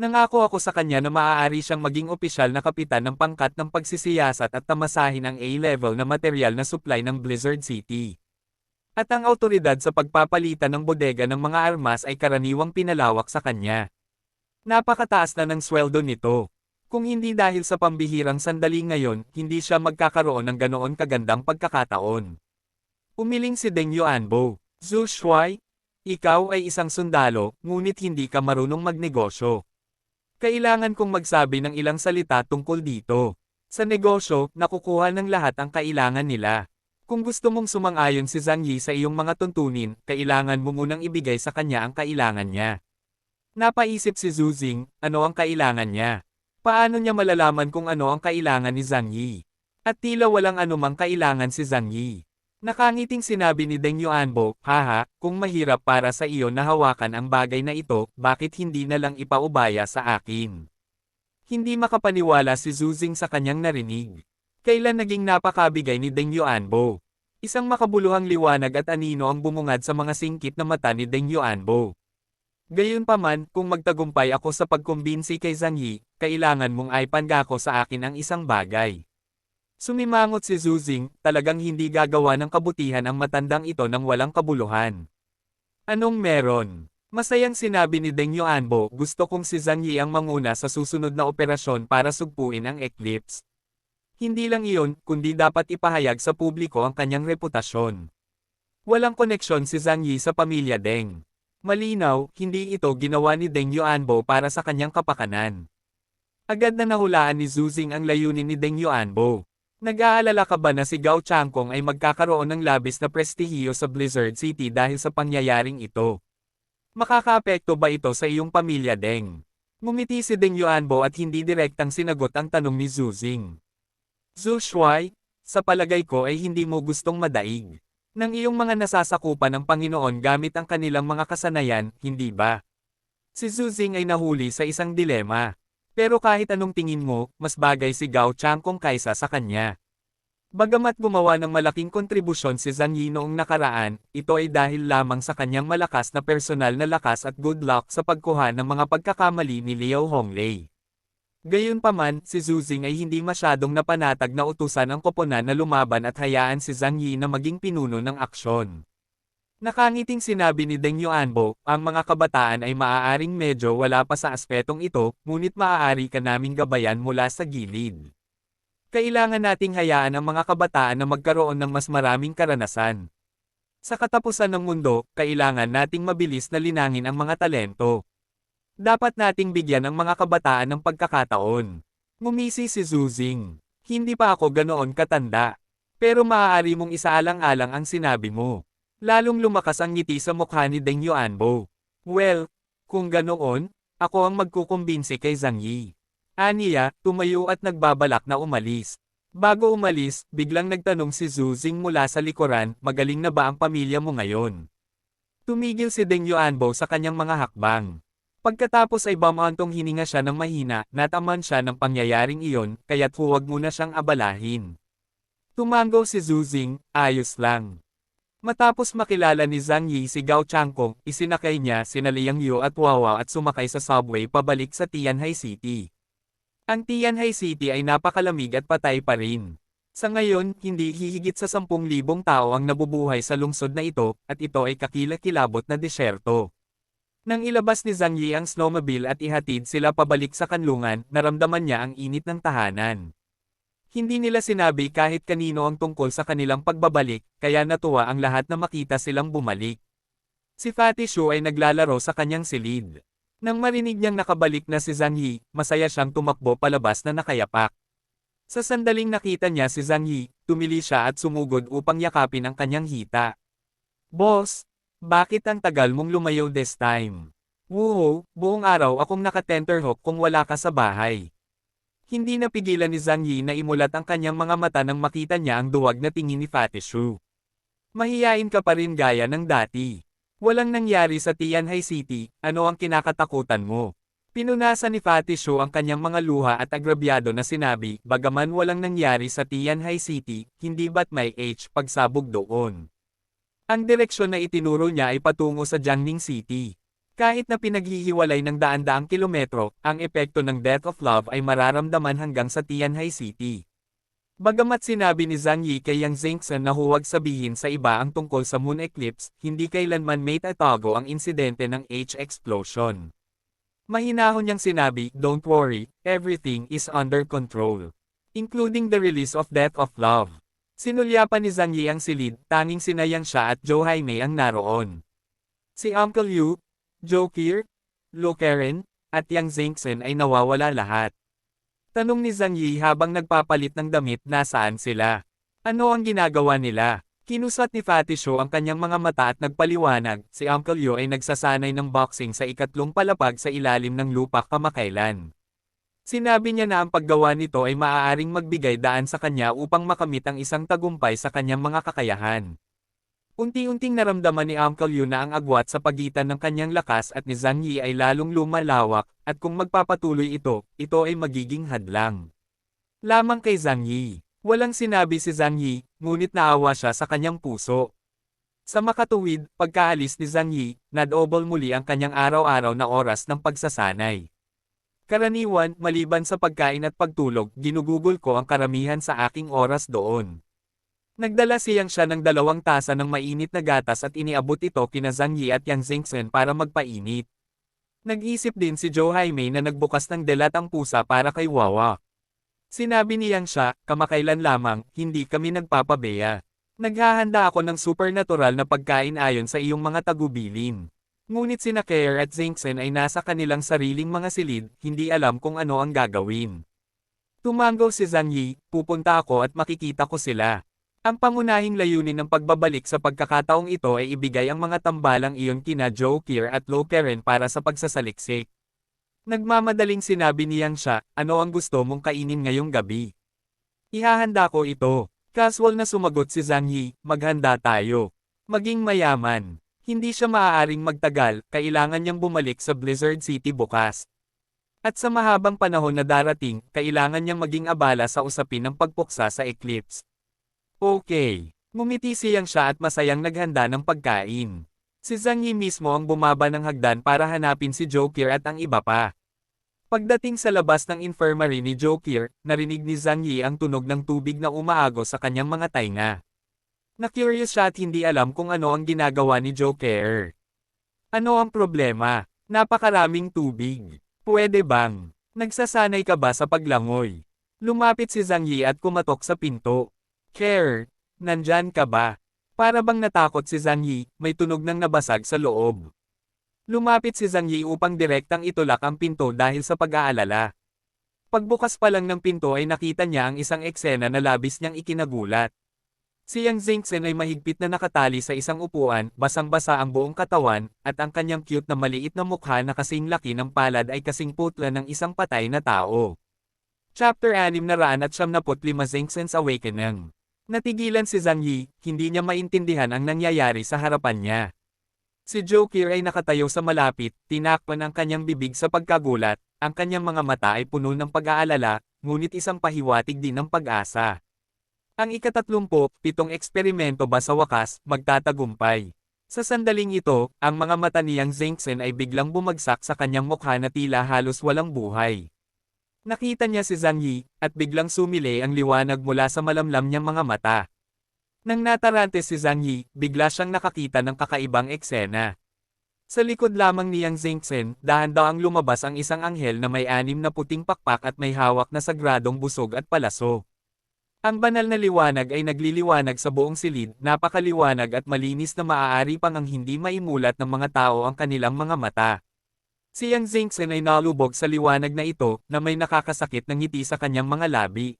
Nangako ako sa kanya na maaari siyang maging opisyal na kapitan ng pangkat ng pagsisiyasat at tamasahin ang A-level na material na supply ng Blizzard City. At ang autoridad sa pagpapalitan ng bodega ng mga armas ay karaniwang pinalawak sa kanya. Napakataas na ng sweldo nito. Kung hindi dahil sa pambihirang sandali ngayon, hindi siya magkakaroon ng ganoon kagandang pagkakataon. Umiling si Deng Yuanbo. Zhu Shuai, ikaw ay isang sundalo, ngunit hindi ka marunong magnegosyo. Kailangan kong magsabi ng ilang salita tungkol dito. Sa negosyo, nakukuha ng lahat ang kailangan nila. Kung gusto mong sumang-ayon si Zhang Yi sa iyong mga tuntunin, kailangan mo munang ibigay sa kanya ang kailangan niya. Napaisip si Zuzing, ano ang kailangan niya? Paano niya malalaman kung ano ang kailangan ni Zhang Yi? At tila walang anumang kailangan si Zhang Yi. Nakangiting sinabi ni Deng Yuanbo, haha, kung mahirap para sa iyo na hawakan ang bagay na ito, bakit hindi na lang ipaubaya sa akin? Hindi makapaniwala si Zuzing sa kanyang narinig. Kailan naging napakabigay ni Deng Yuanbo? Isang makabuluhang liwanag at anino ang bumungad sa mga singkit na mata ni Deng Yuanbo. Gayunpaman, kung magtagumpay ako sa pagkumbinsi kay Zhang Yi, kailangan mong ipangako sa akin ang isang bagay. Sumimangot si Zuzing, talagang hindi gagawa ng kabutihan ang matandang ito ng walang kabuluhan. Anong meron? Masayang sinabi ni Deng Yuanbo, gusto kong si Zhang Yi ang manguna sa susunod na operasyon para sugpuin ang Eclipse. Hindi lang iyon, kundi dapat ipahayag sa publiko ang kanyang reputasyon. Walang koneksyon si Zhang Yi sa pamilya Deng. Malinaw, hindi ito ginawa ni Deng Yuanbo para sa kanyang kapakanan. Agad na nahulaan ni Zuzing ang layunin ni Deng Yuanbo. Nag-aalala ka ba na si Gao Changkong ay magkakaroon ng labis na prestihiyo sa Blizzard City dahil sa pangyayaring ito? Makakaapekto ba ito sa iyong pamilya Deng? Ngumiti si Deng Yuanbo at hindi direktang sinagot ang tanong ni Zuzing. Zhu Shuai, sa palagay ko ay hindi mo gustong madaig ng iyong mga nasasakupan ng Panginoon gamit ang kanilang mga kasanayan, hindi ba? Si Zuzing ay nahuli sa isang dilema. Pero kahit anong tingin mo, mas bagay si Gao Changkong kaysa sa kanya. Bagamat gumawa ng malaking kontribusyon si Zhang Yi noong nakaraan, ito ay dahil lamang sa kanyang malakas na personal na lakas at good luck sa pagkuha ng mga pagkakamali ni Liao Honglei. Gayunpaman, si Zuzing ay hindi masyadong napanatag na utusan ang koponan na lumaban at hayaan si Zhang Yi na maging pinuno ng aksyon. Nakangiting sinabi ni Deng Yuanbo, ang mga kabataan ay maaaring medyo wala pa sa aspetong ito, ngunit maaari ka naming gabayan mula sa gilid. Kailangan nating hayaan ang mga kabataan na magkaroon ng mas maraming karanasan. Sa katapusan ng mundo, kailangan nating mabilis na linangin ang mga talento. Dapat nating bigyan ang mga kabataan ng pagkakataon. Ngumisi si Zuzing. Hindi pa ako ganoon katanda. Pero maaari mong isaalang-alang ang sinabi mo. Lalong lumakas ang ngiti sa mukha ni Deng Yuanbo. Well, kung ganoon, ako ang magkukumbinsi kay Zhang Yi. Aniya, tumayo at nagbabalak na umalis. Bago umalis, biglang nagtanong si Zuzing mula sa likuran, magaling na ba ang pamilya mo ngayon? Tumigil si Deng Yuanbo sa kanyang mga hakbang. Pagkatapos ay bumantong hininga siya ng mahina, nataman siya ng pangyayaring iyon, kaya't huwag muna siyang abalahin. Tumango si Zuzing, ayos lang. Matapos makilala ni Zhang Yi si Gao Changkong, isinakay niya sina Liang Yu at Wawa at sumakay sa subway pabalik sa Tianhai City. Ang Tianhai City ay napakalamig at patay pa rin. Sa ngayon, hindi hihigit sa 10,000 tao ang nabubuhay sa lungsod na ito, at ito ay kakilakilabot na disyerto. Nang ilabas ni Zhang Yi ang snowmobile at ihatid sila pabalik sa kanlungan, naramdaman niya ang init ng tahanan. Hindi nila sinabi kahit kanino ang tungkol sa kanilang pagbabalik, kaya natuwa ang lahat na makita silang bumalik. Si Fatty Shu ay naglalaro sa kanyang silid. Nang marinig niyang nakabalik na si Zhang Yi, masaya siyang tumakbo palabas na nakayapak. Sa sandaling nakita niya si Zhang Yi, tumili siya at sumugod upang yakapin ang kanyang hita. Boss, bakit ang tagal mong lumayo this time? Wuho, buong araw akong naka-tenterhook kung wala ka sa bahay. Hindi napigilan ni Zhang Yi na imulat ang kanyang mga mata nang makita niya ang duwag na tingin ni Fatty Shu. Mahiyain ka pa rin gaya ng dati. Walang nangyari sa Tianhai City, ano ang kinakatakutan mo? Pinunasan ni Fatty Shu ang kanyang mga luha at agrabyado na sinabi, bagaman walang nangyari sa Tianhai City, hindi ba't may pagsabog doon? Ang direksyon na itinuro niya ay patungo sa Jiangning City. Kahit na pinaghihiwalay ng daan-daang kilometro, ang epekto ng Death of Love ay mararamdaman hanggang sa Tianhai City. Bagamat sinabi ni Zhang Yi kay Yang Zhengzhen na huwag sabihin sa iba ang tungkol sa moon eclipse, hindi kailanman may tatago ang insidente ng explosion. Mahinahon niyang sinabi, don't worry, everything is under control. Including the release of Death of Love. Sinulyapan ni Zhang Yi ang silid, tanging sina Yang Xia at Zhou Haimei ang naroon. Si Uncle Yu, Zhou Qir, Lu Karen, at Yang Zhengzhen ay nawawala lahat. Tanong ni Zhang Yi habang nagpapalit ng damit, nasaan sila? Ano ang ginagawa nila? Kinusat ni Fatty Shu ang kanyang mga mata at nagpaliwanag, si Uncle Yu ay nagsasanay ng boxing sa ikatlong palapag sa ilalim ng lupa kamakailan. Sinabi niya na ang paggawa nito ay maaaring magbigay daan sa kanya upang makamit ang isang tagumpay sa kanyang mga kakayahan. Unti-unting naramdaman ni Uncle Yu na ang agwat sa pagitan ng kanyang lakas at ni Zhang Yi ay lalong lumalawak, at kung magpapatuloy ito ay magiging hadlang. Lamang kay Zhang Yi. Walang sinabi si Zhang Yi, ngunit naawa siya sa kanyang puso. Sa makatuwid, pagkaalis ni Zhang Yi, nadobol muli ang kanyang araw-araw na oras ng pagsasanay. Karaniwan, maliban sa pagkain at pagtulog, ginugugol ko ang karamihan sa aking oras doon. Nagdala siya ng 2 tasa ng mainit na gatas at iniabot ito kina Zhang Yi at Yang Zhengzhen para magpainit. Nag-isip din si Zhou Haimei na nagbukas ng delatang pusa para kay Wawa. Sinabi ni Yang Xia, kamakailan lamang, hindi kami nagpapabeya. Naghahanda ako ng supernatural na pagkain ayon sa iyong mga tagubilin. Ngunit sina Care at Zhengzhen ay nasa kanilang sariling mga silid, hindi alam kung ano ang gagawin. Tumango si Zhang Yi, pupunta ako at makikita ko sila. Ang pangunahing layunin ng pagbabalik sa pagkakataong ito ay ibigay ang mga tambalang iyon kina Zhou Qir at Lu Karen para sa pagsasaliksik. Nagmamadaling sinabi ni Yang Xia, ano ang gusto mong kainin ngayong gabi? Ihahanda ko ito. Casual na sumagot si Zhang Yi, maghanda tayo. Maging mayaman. Hindi siya maaaring magtagal, kailangan niyang bumalik sa Blizzard City bukas. At sa mahabang panahon na darating, kailangan niyang maging abala sa usapin ng pagpuksa sa eclipse. Okay. Ngumiti si Yang Xia at masayang naghanda ng pagkain. Si Zhang Yi mismo ang bumaba ng hagdan para hanapin si Zhou Qir at ang iba pa. Pagdating sa labas ng infirmary ni Zhou Qir, narinig ni Zhang Yi ang tunog ng tubig na umaagos sa kanyang mga tainga. Na-curious siya at hindi alam kung ano ang ginagawa ni Zhou Qir. Ano ang problema? Napakaraming tubig. Pwede bang? Nagsasanay ka ba sa paglangoy? Lumapit si Zhang Yi at kumatok sa pinto. Care, nandyan ka ba? Para bang natakot si Zhang Yi, may tunog ng nabasag sa loob. Lumapit si Zhang Yi upang direktang itulak ang pinto dahil sa pag-aalala. Pagbukas pa lang ng pinto ay nakita niya ang isang eksena na labis niyang ikinagulat. Si Yang Zengchen ay mahigpit na nakatali sa isang upuan, basang-basa ang buong katawan, at ang kanyang cute na maliit na mukha na kasing laki ng palad ay kasing putla ng isang patay na tao. Chapter 695 Zengchen's Awakening. Natigilan si Zhang Yi, hindi niya maintindihan ang nangyayari sa harapan niya. Si Joker ay nakatayo sa malapit, tinakpan ang kanyang bibig sa pagkagulat, ang kanyang mga mata ay puno ng pag-aalala, ngunit isang pahiwatig din ng pag-asa. Ang ika-37 eksperimento ba sa wakas, magtatagumpay? Sa sandaling ito, ang mga mata ni Yang Zengchen ay biglang bumagsak sa kanyang mukha na tila halos walang buhay. Nakita niya si Zhang Yi, at biglang sumilay ang liwanag mula sa malamlam niyang mga mata. Nang natarante si Zhang Yi, bigla siyang nakakita ng kakaibang eksena. Sa likod lamang ni Yang Zengchen, dahan-dahang lumabas ang isang anghel na may 6 na puting pakpak at may hawak na sagradong busog at palaso. Ang banal na liwanag ay nagliliwanag sa buong silid, napakaliwanag at malinis na maaari pang ang hindi maimulat ng mga tao ang kanilang mga mata. Si Yang Zengchen ay nalubog sa liwanag na ito, na may nakakasakit ng ngiti sa kanyang mga labi.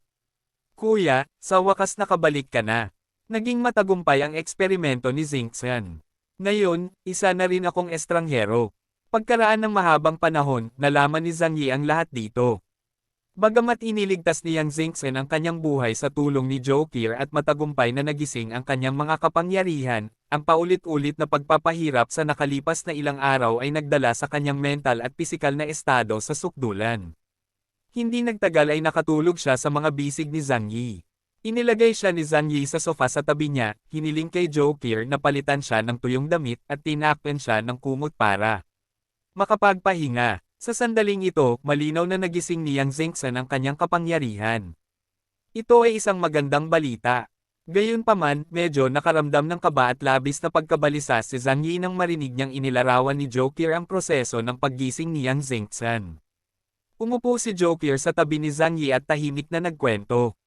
Kuya, sa wakas nakabalik ka na. Naging matagumpay ang eksperimento ni Zengchen. Ngayon, isa na rin akong estranghero. Pagkaraan ng mahabang panahon, nalaman ni Zhang Yi ang lahat dito. Bagamat iniligtas ni Yang Zengchen ang kanyang buhay sa tulong ni Joker at matagumpay na nagising ang kanyang mga kapangyarihan, ang paulit-ulit na pagpapahirap sa nakalipas na ilang araw ay nagdala sa kanyang mental at pisikal na estado sa sukdulan. Hindi nagtagal ay nakatulog siya sa mga bisig ni Zhang Yi. Inilagay siya ni Zhang Yi sa sofa sa tabi niya, hiniling kay Joker na palitan siya ng tuyong damit at tinakpan siya ng kumot para makapagpahinga. Sa sandaling ito, malinaw na nagising ni Yang Zengchen ang kanyang kapangyarihan. Ito ay isang magandang balita. Gayunpaman, medyo nakaramdam ng kaba at labis na pagkabalisa si Zhang Yi nang marinig niyang inilarawan ni Joker ang proseso ng paggising ni Yang Zengchen. Umupo si Joker sa tabi ni Zhang Yi at tahimik na nagkwento.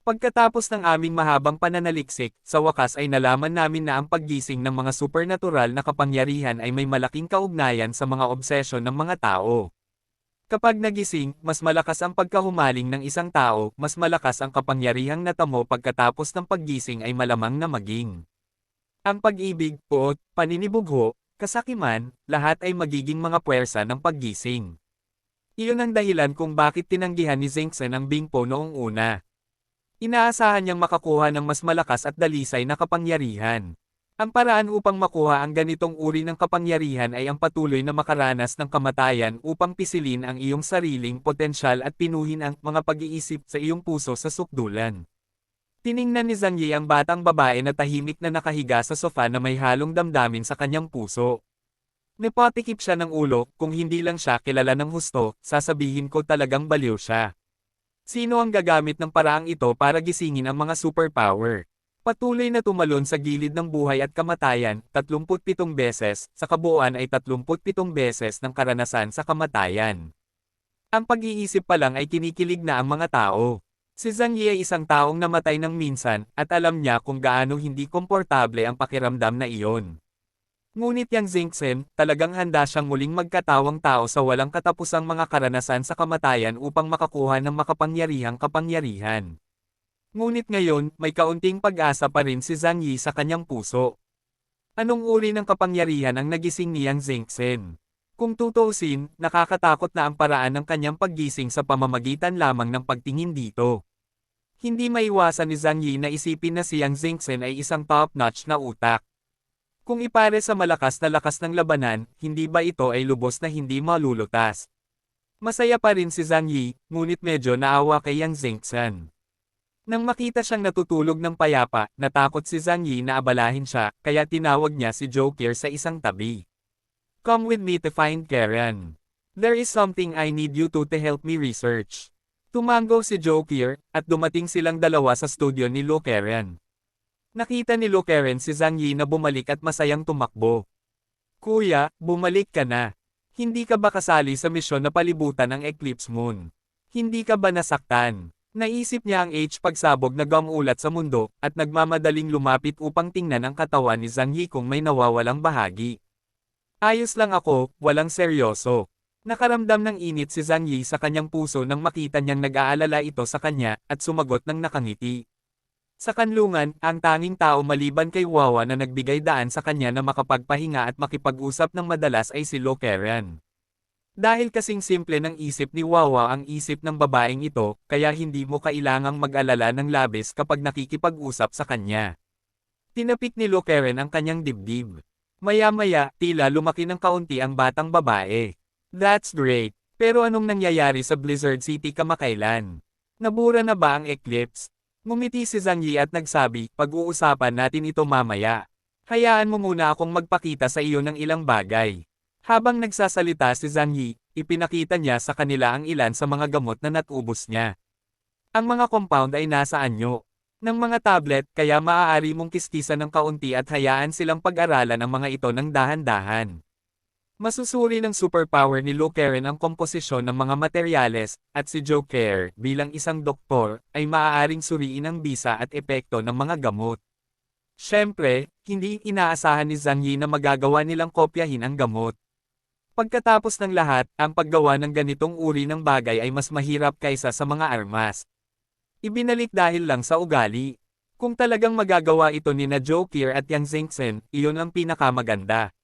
Pagkatapos ng aming mahabang pananaliksik, sa wakas ay nalaman namin na ang paggising ng mga supernatural na kapangyarihan ay may malaking kaugnayan sa mga obsesyon ng mga tao. Kapag nagising, mas malakas ang pagkahumaling ng isang tao, mas malakas ang kapangyarihang natamo pagkatapos ng paggising ay malamang na maging. Ang pag-ibig, puot, paninibugho, kasakiman, lahat ay magiging mga puwersa ng paggising. Iyon ang dahilan kung bakit tinanggihan ni Zengchen ang Bingpo noong una. Inaasahan niyang makakuha ng mas malakas at dalisay na kapangyarihan. Ang paraan upang makuha ang ganitong uri ng kapangyarihan ay ang patuloy na makaranas ng kamatayan upang pisilin ang iyong sariling potensyal at pinuhin ang mga pag-iisip sa iyong puso sa sukdulan. Tiningnan ni Zhang Yi ang batang babae na tahimik na nakahiga sa sofa na may halong damdamin sa kanyang puso. Napatikip siya ng ulo, kung hindi lang siya kilala ng husto, sasabihin ko talagang baliw siya. Sino ang gagamit ng paraang ito para gisingin ang mga superpower? Patuloy na tumalon sa gilid ng buhay at kamatayan, 37 beses, sa kabuuan ay 37 beses ng karanasan sa kamatayan. Ang pag-iisip pa lang ay kinikilig na ang mga tao. Si Zhang Yi ay isang taong namatay ng minsan, at alam niya kung gaano hindi komportable ang pakiramdam na iyon. Ngunit Yang Zengchen, talagang handa siyang muling magkatawang tao sa walang katapusang mga karanasan sa kamatayan upang makakuha ng makapangyarihang kapangyarihan. Ngunit ngayon, may kaunting pag-asa pa rin si Zhang Yi sa kanyang puso. Anong uri ng kapangyarihan ang nagising ni Yang Zengchen? Kung tutuusin, nakakatakot na ang paraan ng kanyang paggising sa pamamagitan lamang ng pagtingin dito. Hindi maiwasan ni Zhang Yi na isipin na si Yang Zengchen ay isang top-notch na utak. Kung ipare sa malakas na lakas ng labanan, hindi ba ito ay lubos na hindi malulutas? Masaya pa rin si Zhang Yi, ngunit medyo naawa kay Yang Zengchen. Nang makita siyang natutulog ng payapa, natakot si Zhang Yi na abalahin siya, kaya tinawag niya si Joker sa isang tabi. Come with me to find Karen. There is something I need you to help me research. Tumango si Joker, at dumating silang dalawa sa studio ni Karen. Nakita ni Karen si Zhang Yi na bumalik at masayang tumakbo. Kuya, bumalik ka na. Hindi ka ba kasali sa misyon na palibutan ang Eclipse Moon? Hindi ka ba nasaktan? Naisip niya ang pagsabog na gamulat sa mundo, at nagmamadaling lumapit upang tingnan ang katawan ni Zhang Yi kung may nawawalang bahagi. Ayos lang ako, walang seryoso. Nakaramdam ng init si Zhang Yi sa kanyang puso nang makita niyang nag-aalala ito sa kanya, at sumagot ng nakangiti. Sa kanlungan, ang tanging tao maliban kay Wawa na nagbigay daan sa kanya na makapagpahinga at makipag-usap ng madalas ay si Lo Karen. Dahil kasing simple ng isip ni Wawa ang isip ng babaeng ito, kaya hindi mo kailangang mag-alala ng labis kapag nakikipag-usap sa kanya. Tinapik ni Lo Karen ang kanyang dibdib. Maya-maya, tila lumaki ng kaunti ang batang babae. That's great. Pero anong nangyayari sa Blizzard City kamakailan? Nabura na ba ang eclipse? Ngumiti si Zhang Yi at nagsabi, pag-uusapan natin ito mamaya. Hayaan mo muna akong magpakita sa iyo ng ilang bagay. Habang nagsasalita si Zhang Yi, ipinakita niya sa kanila ang ilan sa mga gamot na natubos niya. Ang mga compound ay nasa anyo ng mga tablet, kaya maaari mong kiskisan ng kaunti at hayaan silang pag-aralan ang mga ito ng dahan-dahan. Masusuri ng superpower ni Lo Karen ang komposisyon ng mga materyales, at si Joker, bilang isang doktor, ay maaaring suriin ang bisa at epekto ng mga gamot. Siyempre, hindi inaasahan ni Zhang Yi na magagawa nilang kopyahin ang gamot. Pagkatapos ng lahat, ang paggawa ng ganitong uri ng bagay ay mas mahirap kaysa sa mga armas. Ibinalik dahil lang sa ugali. Kung talagang magagawa ito ni na Joker at Yang Zengchen, iyon ang pinakamaganda.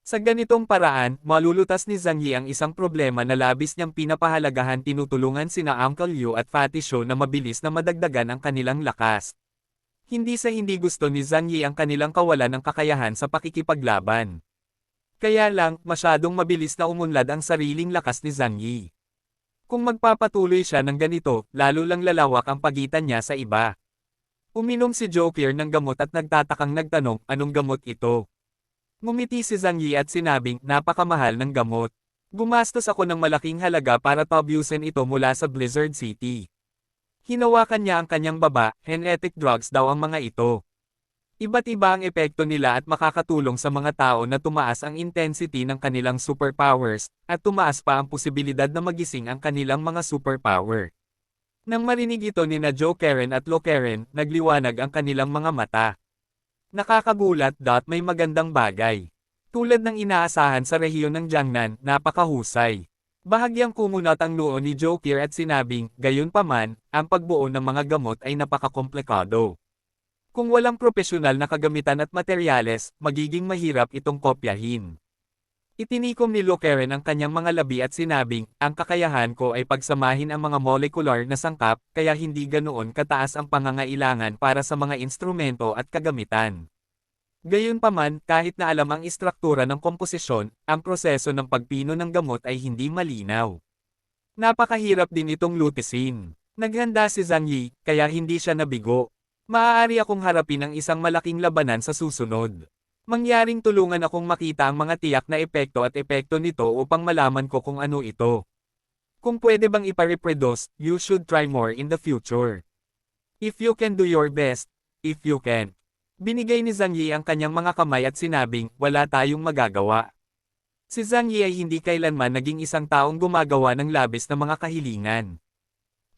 Sa ganitong paraan, malulutas ni Zhang Yi ang isang problema na labis niyang pinapahalagahan, tinutulungan sina Uncle Yu at Fatty Shou na mabilis na madagdagan ang kanilang lakas. Hindi sa hindi gusto ni Zhang Yi ang kanilang kawalan ng kakayahan sa pakikipaglaban. Kaya lang, masyadong mabilis na umunlad ang sariling lakas ni Zhang Yi. Kung magpapatuloy siya ng ganito, lalo lang lalawak ang pagitan niya sa iba. Uminom si Joker ng gamot at nagtatakang nagtanong, anong gamot ito? Ngumiti si Zhang Yi at sinabing, napakamahal ng gamot. Gumastos ako ng malaking halaga para tabusin ito mula sa Blizzard City. Hinawakan niya ang kanyang baba, genetic drugs daw ang mga ito. Iba't iba ang epekto nila at makakatulong sa mga tao na tumaas ang intensity ng kanilang superpowers, at tumaas pa ang posibilidad na magising ang kanilang mga superpower. Nang marinig ito ni na Jokeren at Lokeren, nagliwanag ang kanilang mga mata. Nakakagulat, may magandang bagay. Tulad ng inaasahan sa rehiyon ng Jiangnan, napakahusay. Bahagyang kumunat ang noo ni Joker at sinabing, gayunpaman, ang pagbuo ng mga gamot ay napakakomplikado. Kung walang propesyonal na kagamitan at materyales, magiging mahirap itong kopyahin. Itinikom ni Lokeren ang kanyang mga labi at sinabing, ang kakayahan ko ay pagsamahin ang mga molekular na sangkap, kaya hindi ganoon kataas ang pangangailangan para sa mga instrumento at kagamitan. Gayunpaman, kahit na alam ang istruktura ng komposisyon, ang proseso ng pagpino ng gamot ay hindi malinaw. Napakahirap din itong lutisin. Naghanda si Zhang Yi, kaya hindi siya nabigo. Maaari akong harapin ang isang malaking labanan sa susunod. Mangyaring tulungan akong makita ang mga tiyak na epekto at epekto nito upang malaman ko kung ano ito. Kung pwede bang ipareproduce, you should try more in the future. If you can do your best, if you can. Binigay ni Zhang Yi ang kanyang mga kamay at sinabing, wala tayong magagawa. Si Zhang Yi ay hindi kailanman naging isang taong gumagawa ng labis na mga kahilingan.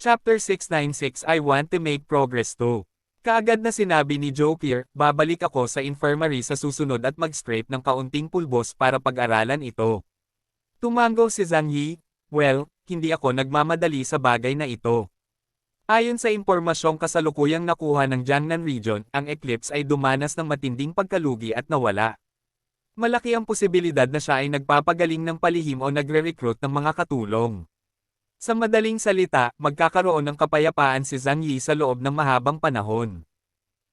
Chapter 696 I want to make progress too. Kaagad na sinabi ni Joker, babalik ako sa infirmary sa susunod at mag-scrape ng kaunting pulbos para pag-aralan ito. Tumango si Zhang Yi, well, hindi ako nagmamadali sa bagay na ito. Ayon sa impormasyong kasalukuyang nakuha ng Jiangnan Region, ang eclipse ay dumanas ng matinding pagkalugi at nawala. Malaki ang posibilidad na siya ay nagpapagaling ng palihim o nagre-recruit ng mga katulong. Sa madaling salita, magkakaroon ng kapayapaan si Zhang Yi sa loob ng mahabang panahon.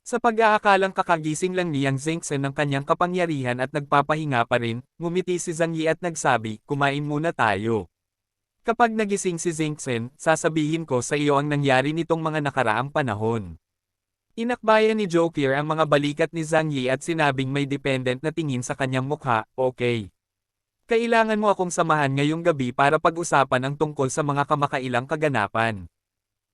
Sa pag-aakalang kakagising lang ni Yang Zengchen ng kanyang kapangyarihan at nagpapahinga pa rin, ngumiti si Zhang Yi at nagsabi, kumain muna tayo. Kapag nagising si Zengchen, sasabihin ko sa iyo ang nangyari nitong mga nakaraang panahon. Inakbayan ni Joker ang mga balikat ni Zhang Yi at sinabing may dependent na tingin sa kanyang mukha, okay. Kailangan mo akong samahan ngayong gabi para pag-usapan ang tungkol sa mga kamakailang kaganapan.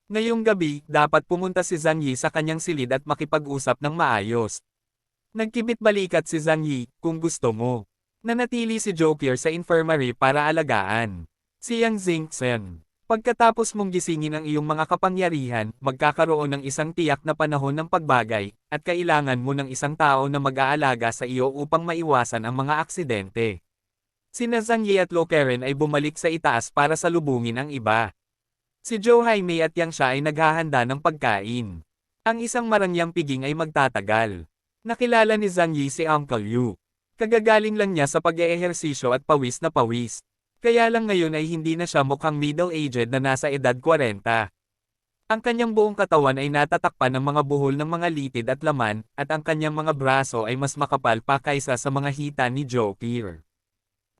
Ngayong gabi, dapat pumunta si Zhang Yi sa kanyang silid at makipag-usap ng maayos. Nagkibit balikat si Zhang Yi, kung gusto mo. Nanatili si Joker sa infirmary para alagaan si Yang Zengchen. Pagkatapos mong gisingin ang iyong mga kapangyarihan, magkakaroon ng isang tiyak na panahon ng pagbagay, at kailangan mo ng isang tao na mag-aalaga sa iyo upang maiwasan ang mga aksidente. Sina Zhang Yi at Lo Karen ay bumalik sa itaas para salubungin ang iba. Si Zhou Haimei at Yang Xia ay naghahanda ng pagkain. Ang isang marangyang piging ay magtatagal. Nakilala ni Zhang Yi si Uncle Yu. Kagagaling lang niya sa pag-eehersisyo at pawis na pawis. Kaya lang ngayon ay hindi na siya mukhang middle-aged na nasa edad 40. Ang kanyang buong katawan ay natatakpan ng mga buhol ng mga litid at laman, at ang kanyang mga braso ay mas makapal pa kaysa sa mga hita ni Joe Peer.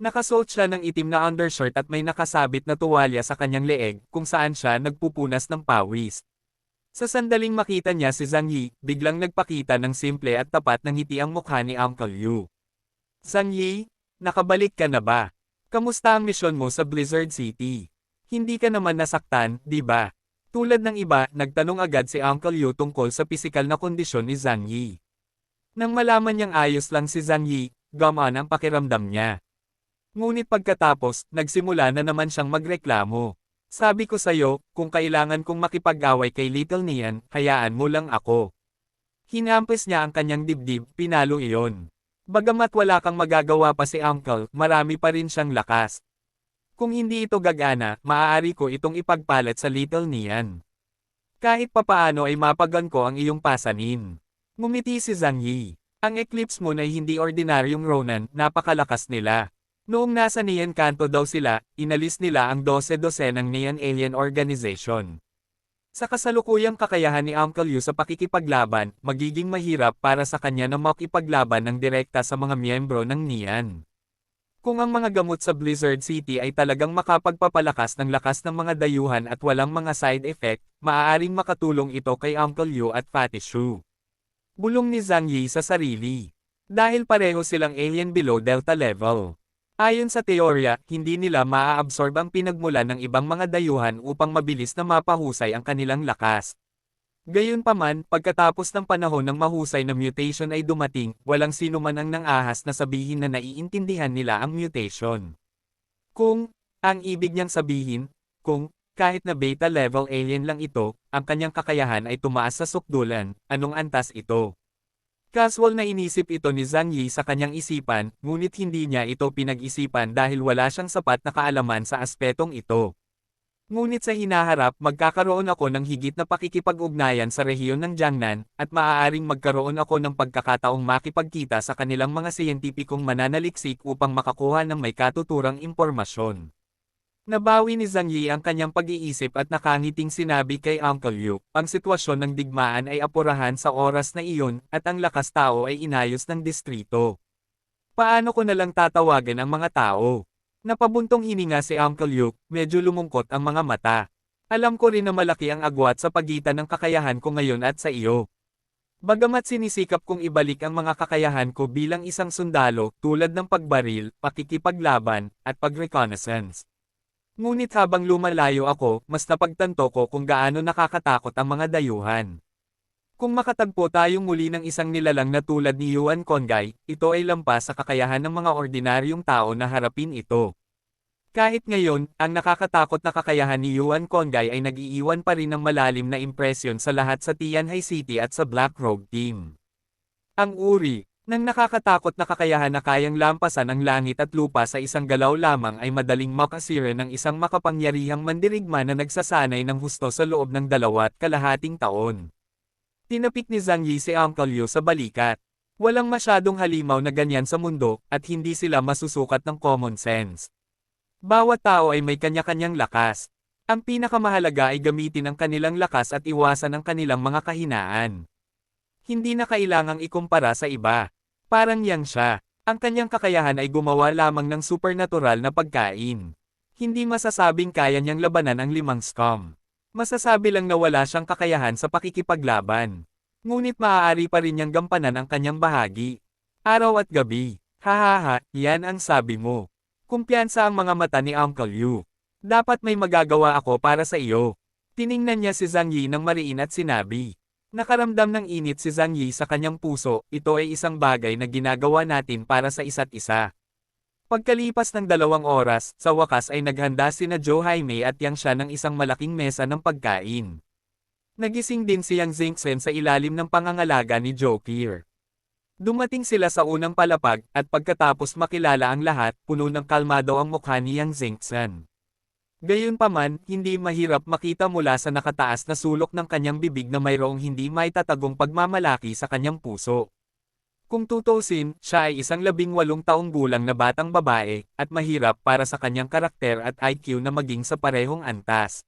Nakasuot siya ng itim na undershirt at may nakasabit na tuwalya sa kanyang leeg, kung saan siya nagpupunas ng pawis. Sa sandaling makita niya si Zhang Yi, biglang nagpakita ng simple at tapat ng ngiti ang mukha ni Uncle Yu. Zhang Yi, nakabalik ka na ba? Kamusta ang misyon mo sa Blizzard City? Hindi ka naman nasaktan, di ba? Tulad ng iba, nagtanong agad si Uncle Yu tungkol sa pisikal na kondisyon ni Zhang Yi. Nang malaman niyang ayos lang si Zhang Yi, gumaan ang pakiramdam niya. Ngunit pagkatapos, nagsimula na naman siyang magreklamo. Sabi ko sa'yo, kung kailangan kong makipag-away kay Little Nian, hayaan mo lang ako. Hinampis niya ang kanyang dibdib, pinalo iyon. Bagamat wala kang magagawa pa si Uncle, marami pa rin siyang lakas. Kung hindi ito gagana, maaari ko itong ipagpalit sa Little Nian. Kahit papaano ay mapagan ko ang iyong pasanin. Ngumiti si Zhang Yi. Ang Eclipse Moon ay hindi ordinaryong Ronin, napakalakas nila. Noong nasa Neon Kanto daw sila, inalis nila ang 12-12 ng Neon Alien Organization. Sa kasalukuyang kakayahan ni Uncle Yu sa pakikipaglaban, magiging mahirap para sa kanya na makipaglaban ng direkta sa mga miyembro ng Neon. Kung ang mga gamot sa Blizzard City ay talagang makapagpapalakas ng lakas ng mga dayuhan at walang mga side effect, maaaring makatulong ito kay Uncle Yu at Fatty Shu. Bulong ni Zhang Yi sa sarili. Dahil pareho silang alien below Delta level. Ayon sa teorya, hindi nila maa-absorb ang pinagmulan ng ibang mga dayuhan upang mabilis na mapahusay ang kanilang lakas. Gayunpaman, pagkatapos ng panahon ng mahusay na mutation ay dumating, walang sino man ang nang-ahas na sabihin na naiintindihan nila ang mutation. Ang ibig niyang sabihin, kahit na beta level alien lang ito, ang kanyang kakayahan ay tumaas sa sukdulan, anong antas ito? Casual na inisip ito ni Zhang Yi sa kanyang isipan, ngunit hindi niya ito pinag-isipan dahil wala siyang sapat na kaalaman sa aspetong ito. Ngunit sa hinaharap, magkakaroon ako ng higit na pakikipag-ugnayan sa rehiyon ng Jiangnan, at maaaring magkaroon ako ng pagkakataong makipagkita sa kanilang mga siyentipikong mananaliksik upang makakuha ng may katuturang impormasyon. Nabawi ni Zhang Yi ang kanyang pag-iisip at nakangiting sinabi kay Uncle Yu, ang sitwasyon ng digmaan ay apurahan sa oras na iyon, at ang lakas tao ay inayos ng distrito. Paano ko nalang tatawagan ang mga tao? Napabuntong hininga si Uncle Yu, medyo lumungkot ang mga mata. Alam ko rin na malaki ang agwat sa pagitan ng kakayahan ko ngayon at sa iyo. Bagamat sinisikap kong ibalik ang mga kakayahan ko bilang isang sundalo, tulad ng pagbaril, pakikipaglaban, at pag-reconnaissance. Ngunit habang lumalayo ako, mas napagtanto ko kung gaano nakakatakot ang mga dayuhan. Kung makatagpo tayong muli ng isang nilalang na tulad ni Yuan Kongai, ito ay lampas sa kakayahan ng mga ordinaryong tao na harapin ito. Kahit ngayon, ang nakakatakot na kakayahan ni Yuan Kongai ay nag-iiwan pa rin ng malalim na impresyon sa lahat sa Tianhe City at sa Black Rogue Team. Ang uri ng nakakatakot na kakayahan na kayang lampasan ang langit at lupa sa isang galaw lamang ay madaling makasira ng isang makapangyarihang mandirigma na nagsasanay ng husto sa loob ng 2.5 taon. Tinapik ni Zhang Yi si Uncle Yu sa balikat. Walang masyadong halimaw na ganyan sa mundo, at hindi sila masusukat ng common sense. Bawat tao ay may kanya-kanyang lakas. Ang pinakamahalaga ay gamitin ang kanilang lakas at iwasan ang kanilang mga kahinaan. Hindi na kailangang ikumpara sa iba. Parang Yang Xia. Ang kanyang kakayahan ay gumawa lamang ng supernatural na pagkain. Hindi masasabing kaya niyang labanan ang 5 scum. Masasabi lang na wala siyang kakayahan sa pakikipaglaban. Ngunit maaari pa rin niyang gampanan ang kanyang bahagi. Araw at gabi. Hahaha, yan ang sabi mo. Kumpiyansa ang mga mata ni Uncle Yu. Dapat may magagawa ako para sa iyo. Tiningnan niya si Zhang Yi ng mariin at sinabi. Nakaramdam ng init si Zhang Yi sa kanyang puso, ito ay isang bagay na ginagawa natin para sa isa't isa. Pagkalipas ng 2 oras, sa wakas ay naghanda sina Joe Jaime at Yang Shan ng isang malaking mesa ng pagkain. Nagising din si Yang Xingchen sa ilalim ng pangangalaga ni Joker. Dumating sila sa unang palapag, at pagkatapos makilala ang lahat, puno ng kalmado ang mukha ni Yang Xingchen. Gayunpaman, hindi mahirap makita mula sa nakataas na sulok ng kanyang bibig na mayroong hindi maitatagong pagmamalaki sa kanyang puso. Kung tutusin, siya ay isang 18 taong gulang na batang babae, at mahirap para sa kanyang karakter at IQ na maging sa parehong antas.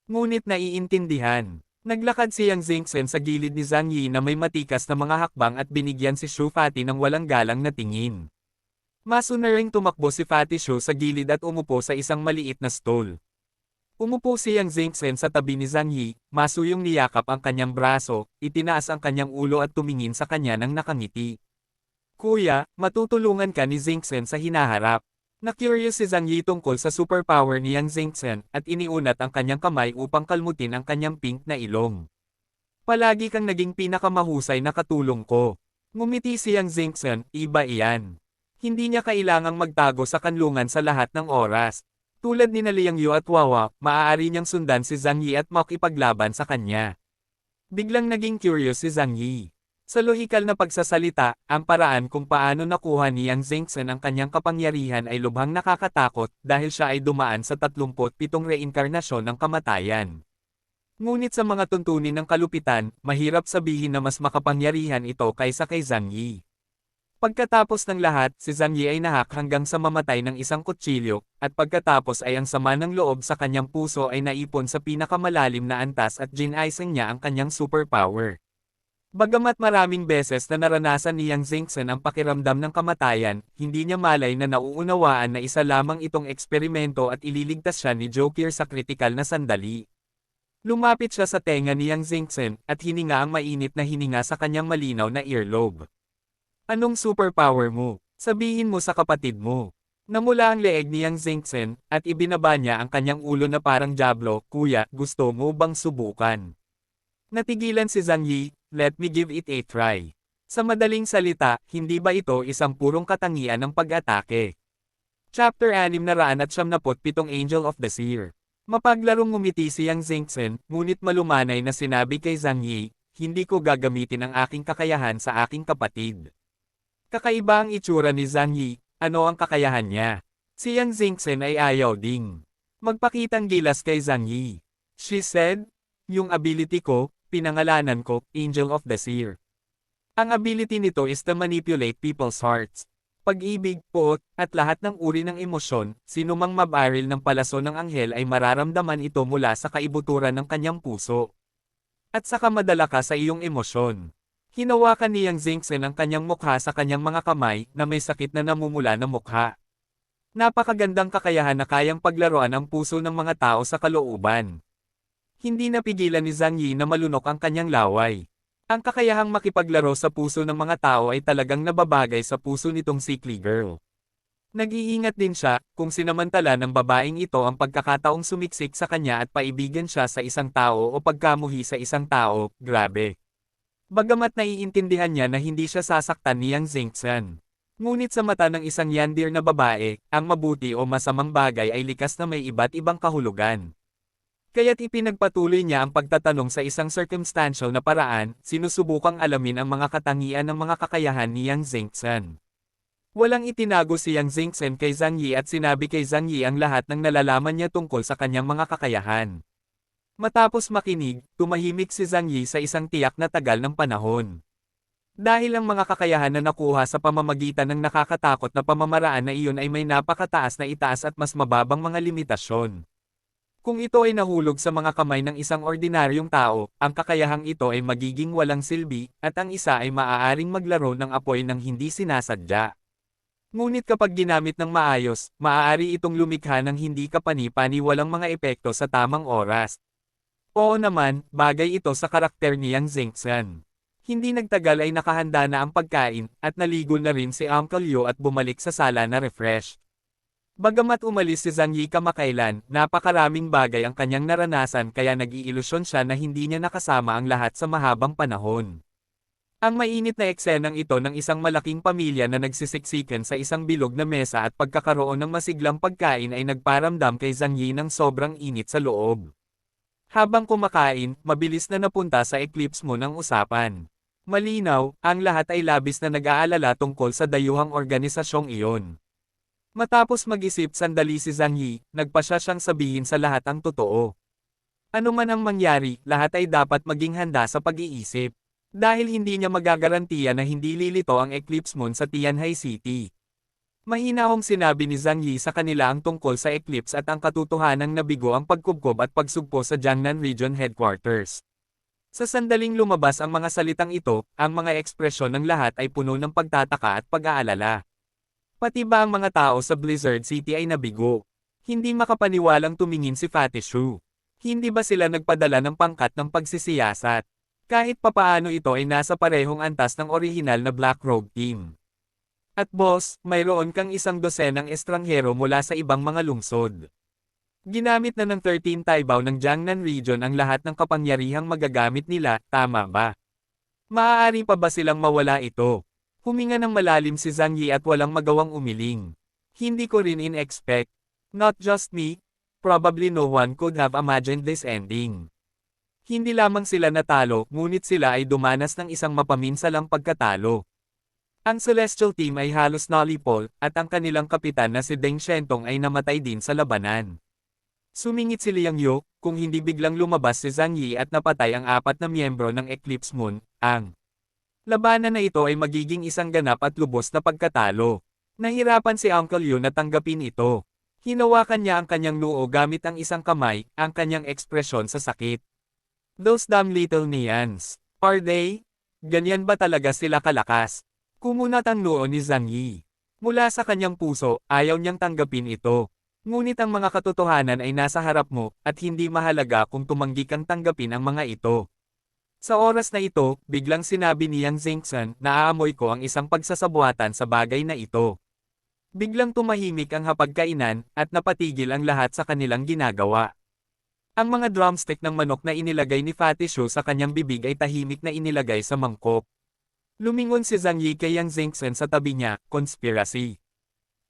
Ngunit naiintindihan. Naglakad si Yang Xingchen sa gilid ni Zhang Yi na may matikas na mga hakbang at binigyan si Shu Fati ng walang galang na tingin. Masunaring tumakbo si Fati Shu sa gilid at umupo sa isang maliit na stool. Umupo si Yang Xingchen sa tabi ni Zhang Yi, masuyong niyakap ang kanyang braso, itinaas ang kanyang ulo at tumingin sa kanya ng nakangiti. Kuya, matutulungan ka ni Xingchen sa hinaharap. Na-curious si Zhang Yi tungkol sa superpower ni Yang Xingchen at iniunat ang kanyang kamay upang kalmutin ang kanyang pink na ilong. Palagi kang naging pinakamahusay na katulong ko. Ngumiti si Yang Xingchen, iba iyan. Hindi niya kailangang magtago sa kanlungan sa lahat ng oras. Tulad ni Liang Yu at Wawa, maaari niyang sundan si Zhang Yi at makipaglaban sa kanya. Biglang naging curious si Zhang Yi. Sa lohikal na pagsasalita, ang paraan kung paano nakuha ni Yang Xingchen ang kanyang kapangyarihan ay lubhang nakakatakot dahil siya ay dumaan sa 37 reinkarnasyon ng kamatayan. Ngunit sa mga tuntunin ng kalupitan, mahirap sabihin na mas makapangyarihan ito kaysa kay Zhang Yi. Pagkatapos ng lahat, si Zhang Yi ay nahak hanggang sa mamatay ng isang kutsilyo, at pagkatapos ay ang sama ng loob sa kanyang puso ay naipon sa pinakamalalim na antas at ginaisang niya ang kanyang superpower. Bagamat maraming beses na naranasan ni Yang Xingchen ang pakiramdam ng kamatayan, hindi niya malay na nauunawaan na isa lamang itong eksperimento at ililigtas siya ni Joker sa kritikal na sandali. Lumapit siya sa tenga ni Yang Xingchen at hininga ang mainit na hininga sa kanyang malinaw na earlobe. Anong superpower mo? Sabihin mo sa kapatid mo. Namula ang leeg ni Yang Xingchen, at ibinaba niya ang kanyang ulo na parang diablo. Kuya, gusto mo bang subukan? Natigilan si Zhang Yi, let me give it a try. Sa madaling salita, hindi ba ito isang purong katangian ng pag-atake? Chapter 697 Angel of the Seer. Mapaglarong ngumiti si Yang Xingchen, ngunit malumanay na sinabi kay Zhang Yi, hindi ko gagamitin ang aking kakayahan sa aking kapatid. Kakaiba ang itsura ni Zhang Yi, ano ang kakayahan niya? Si Yang Xingchen ay ayaw ding magpakitang gilas kay Zhang Yi. She said, yung ability ko, pinangalanan ko, Angel of the Seer. Ang ability nito is to manipulate people's hearts. Pag-ibig, puot, at lahat ng uri ng emosyon, sinumang mabaril ng palaso ng anghel ay mararamdaman ito mula sa kaibuturan ng kanyang puso. At saka madala ka sa iyong emosyon. Hinawakan ni Yang Xingchen ang kanyang mukha sa kanyang mga kamay na may sakit na namumula na mukha. Napakagandang kakayahan na kayang paglaruan ang puso ng mga tao sa kalooban. Hindi napigilan ni Zhang Yi na malunok ang kanyang laway. Ang kakayahang makipaglaro sa puso ng mga tao ay talagang nababagay sa puso nitong sickly girl. Nag-iingat din siya kung sinamantala ng babaeng ito ang pagkakataong sumiksik sa kanya at paibigan siya sa isang tao o pagkamuhi sa isang tao, grabe. Bagamat naiintindihan niya na hindi siya sasaktan ni Yang Xingchen. Ngunit sa mata ng isang yandir na babae, ang mabuti o masamang bagay ay likas na may iba't ibang kahulugan. Kaya't ipinagpatuloy niya ang pagtatanong sa isang circumstantial na paraan, sinusubukang alamin ang mga katangian ng mga kakayahan ni Yang Xingchen. Walang itinago si Yang Xingchen kay Zhang Yi at sinabi kay Zhang Yi ang lahat ng nalalaman niya tungkol sa kanyang mga kakayahan. Matapos makinig, tumahimik si Zhang Yi sa isang tiyak na tagal ng panahon. Dahil ang mga kakayahan na nakuha sa pamamagitan ng nakakatakot na pamamaraan na iyon ay may napakataas na itaas at mas mababang mga limitasyon. Kung ito ay nahulog sa mga kamay ng isang ordinaryong tao, ang kakayahang ito ay magiging walang silbi, at ang isa ay maaaring maglaro ng apoy ng hindi sinasadya. Ngunit kapag ginamit ng maayos, maaari itong lumikha ng hindi kapani-pani walang mga epekto sa tamang oras. Oo naman, bagay ito sa karakter ni Yang Xingchen. Hindi nagtagal ay nakahanda na ang pagkain, at naligo na rin si Uncle Yo at bumalik sa sala na refresh. Bagamat umalis si Zhang Yi kamakailan, napakaraming bagay ang kanyang naranasan kaya nag-iilusyon siya na hindi niya nakasama ang lahat sa mahabang panahon. Ang mainit na eksenang ito ng isang malaking pamilya na nagsisiksikan sa isang bilog na mesa at pagkakaroon ng masiglang pagkain ay nagparamdam kay Zhang Yi ng sobrang init sa loob. Habang kumakain, mabilis na napunta sa eclipse mo ng usapan. Malinaw, ang lahat ay labis na nag-aalala tungkol sa dayuhang organisasyong iyon. Matapos mag-isip sandali si Zhang Yi, nagpasya siyang sabihin sa lahat ang totoo. Ano man ang mangyari, lahat ay dapat maging handa sa pag-iisip. Dahil hindi niya magagarantiya na hindi lilito ang eclipse moon sa Tianhai City. Mahinahong sinabi ni Zhang Yi sa kanila ang tungkol sa eclipse at ang katotohanang nabigo ang pagkubkob at pagsugpo sa Jiangnan Region Headquarters. Sa sandaling lumabas ang mga salitang ito, ang mga ekspresyon ng lahat ay puno ng pagtataka at pag-aalala. Pati ba ang mga tao sa Blizzard City ay nabigo? Hindi makapaniwalang tumingin si Fatty Shu. Hindi ba sila nagpadala ng pangkat ng pagsisiyasat? Kahit papaano ito ay nasa parehong antas ng orihinal na Black Robe Team. At boss, mayroon kang 12 estranghero mula sa ibang mga lungsod. Ginamit na ng 13 Taibaw ng Jiangnan Region ang lahat ng kapangyarihang magagamit nila, tama ba? Maaari pa ba silang mawala ito? Huminga ng malalim si Zhang Yi at walang magawang umiling. Hindi ko rin in-expect. Not just me, probably no one could have imagined this ending. Hindi lamang sila natalo, ngunit sila ay dumanas ng isang mapaminsalang pagkatalo. Ang Celestial Team ay halos nalipol, at ang kanilang kapitan na si Deng Shentong ay namatay din sa labanan. Sumingit si Liang Yu, kung hindi biglang lumabas si Zhang Yi at napatay ang 4 na miyembro ng Eclipse Moon, ang labanan na ito ay magiging isang ganap at lubos na pagkatalo. Nahirapan si Uncle Yu na tanggapin ito. Hinawakan niya ang kanyang noo gamit ang isang kamay, ang kanyang ekspresyon sa sakit. Those damn little Nians. Are they? Ganyan ba talaga sila kalakas? Kumunat ang noo ni Zhang Yi. Mula sa kanyang puso, ayaw niyang tanggapin ito. Ngunit ang mga katotohanan ay nasa harap mo, at hindi mahalaga kung tumanggi kang tanggapin ang mga ito. Sa oras na ito, biglang sinabi ni Yang Zengxan na aamoy ko ang isang pagsasabuatan sa bagay na ito. Biglang tumahimik ang hapagkainan, at napatigil ang lahat sa kanilang ginagawa. Ang mga drumstick ng manok na inilagay ni Fatty Shu sa kanyang bibig ay tahimik na inilagay sa mangkok. Lumingon si Zhang Yi kay Yang Zengxan sa tabi niya, conspiracy.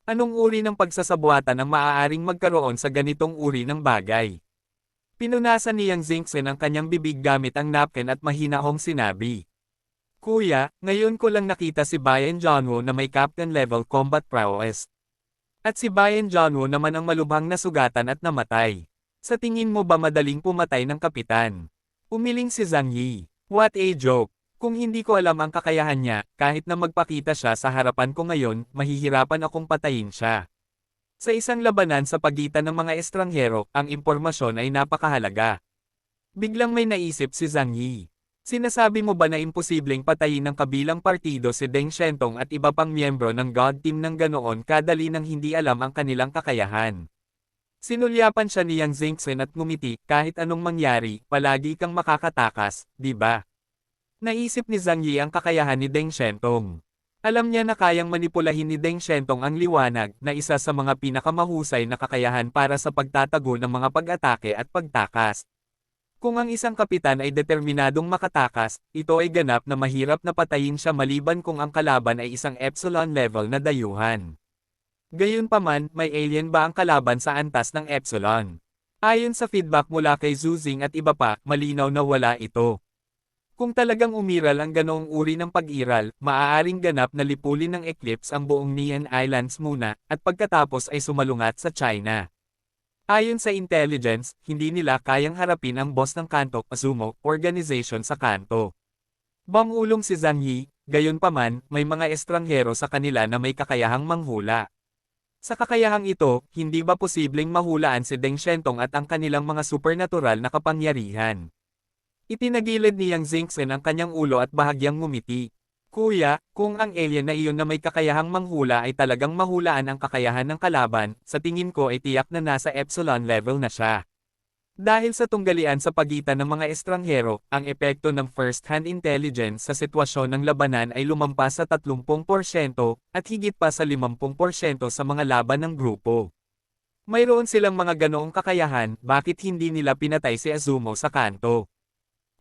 Anong uri ng pagsasabuatan ang maaaring magkaroon sa ganitong uri ng bagay? Pinunasan ni Yang Zengxan ang kanyang bibig gamit ang napkin at mahinahong sinabi. Kuya, ngayon ko lang nakita si Bayan Johnwo na may captain-level combat prowess. At si Bayan Johnwo naman ang malubhang nasugatan at namatay. Sa tingin mo ba madaling pumatay ng kapitan? Umiling si Zhang Yi. What a joke! Kung hindi ko alam ang kakayahan niya, kahit na magpakita siya sa harapan ko ngayon, mahihirapan akong patayin siya. Sa isang labanan sa pagitan ng mga estranghero, ang impormasyon ay napakahalaga. Biglang may naisip si Zhang Yi. Sinasabi mo ba na imposibleng patayin ng kabilang partido si Deng Shentong at iba pang miyembro ng God Team ng ganoon kadali nang hindi alam ang kanilang kakayahan? Sinulyapan siya ni Yang Zengxan at ngumiti, kahit anong mangyari, palagi kang makakatakas, di ba? Naisip ni Zhang Yi ang kakayahan ni Deng Shentong. Alam niya na kayang manipulahin ni Deng Shentong ang liwanag, na isa sa mga pinakamahusay na kakayahan para sa pagtatago ng mga pag-atake at pagtakas. Kung ang isang kapitan ay determinadong makatakas, ito ay ganap na mahirap na patayin siya maliban kung ang kalaban ay isang epsilon level na dayuhan. Gayunpaman, may alien ba ang kalaban sa antas ng epsilon? Ayon sa feedback mula kay Zhu Xing at iba pa, malinaw na wala ito. Kung talagang umiral ang ganoong uri ng pag-iral, maaaring ganap na lipulin ng eclipse ang buong Nian Islands muna, at pagkatapos ay sumalungat sa China. Ayon sa intelligence, hindi nila kayang harapin ang boss ng Kanto Azumo organization sa Kanto. Bangulong si Zhang Yi, gayunpaman, may mga estranghero sa kanila na may kakayahang manghula. Sa kakayahang ito, hindi ba posibleng mahulaan si Deng Shentong at ang kanilang mga supernatural na kapangyarihan? Itinagilid ni Yang Zengxan ang kanyang ulo at bahagyang ngumiti. Kuya, kung ang alien na iyon na may kakayahang manghula ay talagang mahulaan ang kakayahan ng kalaban, sa tingin ko ay tiyak na nasa epsilon level na siya. Dahil sa tunggalian sa pagitan ng mga estranghero, ang epekto ng first-hand intelligence sa sitwasyon ng labanan ay lumampas sa 30% at higit pa sa 50% sa mga laban ng grupo. Mayroon silang mga ganoong kakayahan, bakit hindi nila pinatay si Azumo sa Kanto?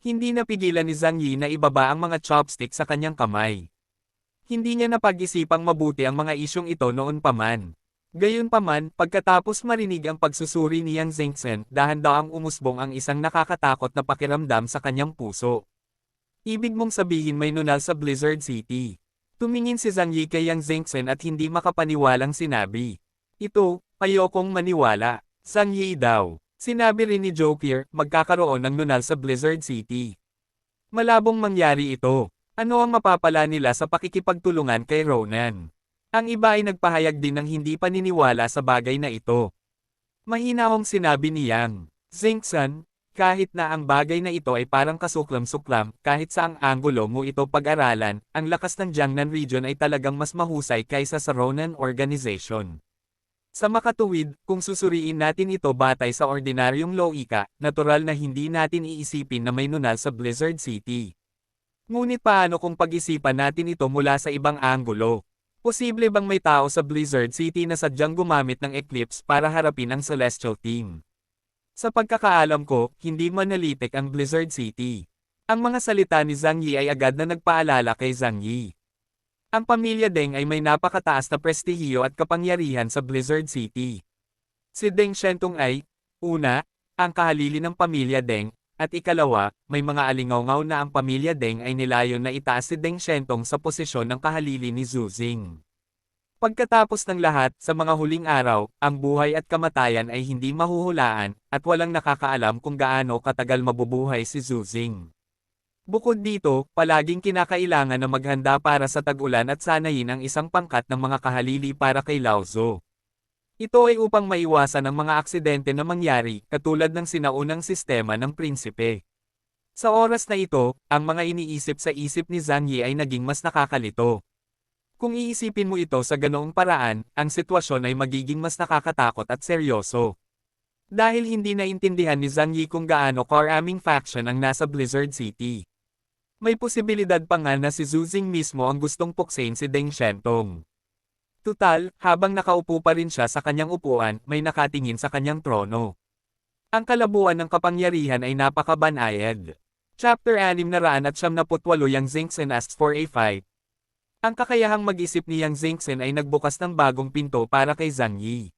Hindi napigilan ni Zhang Yi na ibaba ang mga chopstick sa kanyang kamay. Hindi niya napag-isipang mabuti ang mga isyong ito noon pa man. Gayunpaman, pagkatapos marinig ang pagsusuri ni Yang Zhengzhen, dahan-dahang umusbong ang isang nakakatakot na pakiramdam sa kanyang puso. Ibig mong sabihin may nunal sa Blizzard City. Tumingin si Zhang Yi kay Yang Zhengzhen at hindi makapaniwalang sinabi. Ito, ayokong maniwala. Zhang Yi daw. Sinabi rin ni Joker, magkakaroon ng nunal sa Blizzard City. Malabong mangyari ito. Ano ang mapapala nila sa pakikipagtulungan kay Ronan? Ang iba ay nagpahayag din ng hindi paniniwala sa bagay na ito. Mahinahong sinabi ni Yang Zhengzhen, kahit na ang bagay na ito ay parang kasuklam-suklam, kahit saang anggulo mo ito pag-aralan, ang lakas ng Jiangnan region ay talagang mas mahusay kaysa sa Ronan Organization. Sa makatuwid, kung susuriin natin ito batay sa ordinaryong loika, natural na hindi natin iisipin na may nunal sa Blizzard City. Ngunit paano kung pag-isipan natin ito mula sa ibang anggulo? Posible bang may tao sa Blizzard City na sadyang gumamit ng Eclipse para harapin ang Celestial Team? Sa pagkakaalam ko, hindi manalitik ang Blizzard City. Ang mga salita ni Zhang Yi ay agad na nagpaalala kay Zhang Yi. Ang pamilya Deng ay may napakataas na prestihiyo at kapangyarihan sa Blizzard City. Si Deng Xiantong ay, una, ang kahalili ng pamilya Deng, at ikalawa, may mga alingaw-ngaw na ang pamilya Deng ay nilayon na itaas si Deng Xiantong sa posisyon ng kahalili ni Zhu Xing. Pagkatapos ng lahat, sa mga huling araw, ang buhay at kamatayan ay hindi mahuhulaan, at walang nakakaalam kung gaano katagal mabubuhay si Zhu Xing. Bukod dito, palaging kinakailangan na maghanda para sa tag-ulan at sanayin ang isang pangkat ng mga kahalili para kay Lao Zhou. Ito ay upang maiwasan ang mga aksidente na mangyari, katulad ng sinaunang sistema ng prinsipe. Sa oras na ito, ang mga iniisip sa isip ni Zhang Yi ay naging mas nakakalito. Kung iisipin mo ito sa ganoong paraan, ang sitwasyon ay magiging mas nakakatakot at seryoso. Dahil hindi naintindihan ni Zhang Yi kung gaano karaming faction ang nasa Blizzard City. May posibilidad pa nga na si Zhu Xing mismo ang gustong puksain si Deng Xiantong. Tutal, habang nakaupo pa rin siya sa kanyang upuan, may nakatingin sa kanyang trono. Ang kalabuan ng kapangyarihan ay napakabanayad. Chapter 678 Yang Zhengzhen asks for a fight. Ang kakayahang mag-isip ni Yang Zhengzhen ay nagbukas ng bagong pinto para kay Zhang Yi.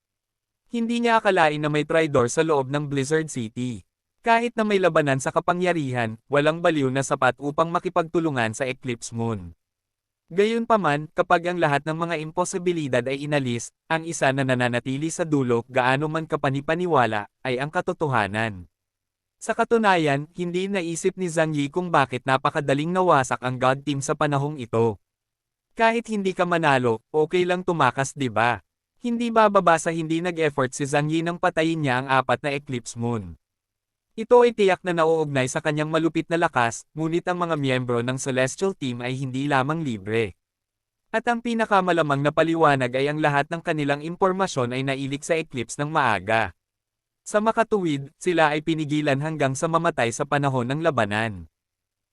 Hindi niya akalain na may traitor sa loob ng Blizzard City. Kahit na may labanan sa kapangyarihan, walang baliw na sapat upang makipagtulungan sa Eclipse Moon. Gayunpaman, kapag ang lahat ng mga imposibilidad ay inalis, ang isa na nananatili sa dulo, gaano man kapanipaniwala, ay ang katotohanan. Sa katunayan, hindi naisip ni Zhang Yi kung bakit napakadaling nawasak ang God Team sa panahong ito. Kahit hindi ka manalo, okay lang tumakas, di ba? Hindi bababa sa hindi nag-effort si Zhang Yi nang patayin niya ang 4 na Eclipse Moon. Ito ay tiyak na nauugnay sa kanyang malupit na lakas, ngunit ang mga miyembro ng Celestial Team ay hindi lamang libre. At ang pinakamalamang na paliwanag ay ang lahat ng kanilang impormasyon ay nailik sa Eclipse ng maaga. Sa makatuwid, sila ay pinigilan hanggang sa mamatay sa panahon ng labanan.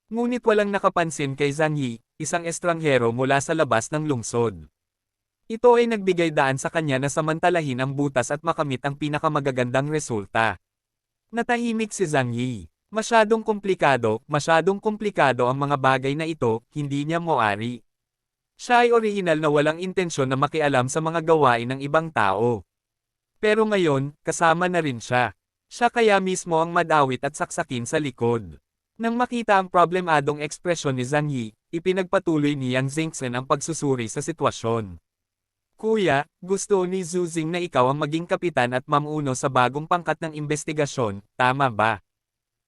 Ngunit walang nakapansin kay Zhang Yi, isang estranghero mula sa labas ng lungsod. Ito ay nagbigay daan sa kanya na samantalahin ang butas at makamit ang pinakamagagandang resulta. Natahimik si Zhang Yi. Masyadong komplikado ang mga bagay na ito, hindi niya moari. Siya ay orihinal na walang intensyon na makialam sa mga gawain ng ibang tao. Pero ngayon, kasama na rin siya. Siya kaya mismo ang madawit at saksakin sa likod. Nang makita ang problemadong ekspresyon ni Zhang Yi, ipinagpatuloy ni Yang Zhengzhen ang pagsusuri sa sitwasyon. Kuya, gusto ni Zhu Xing na ikaw ang maging kapitan at mamuno sa bagong pangkat ng investigasyon, tama ba?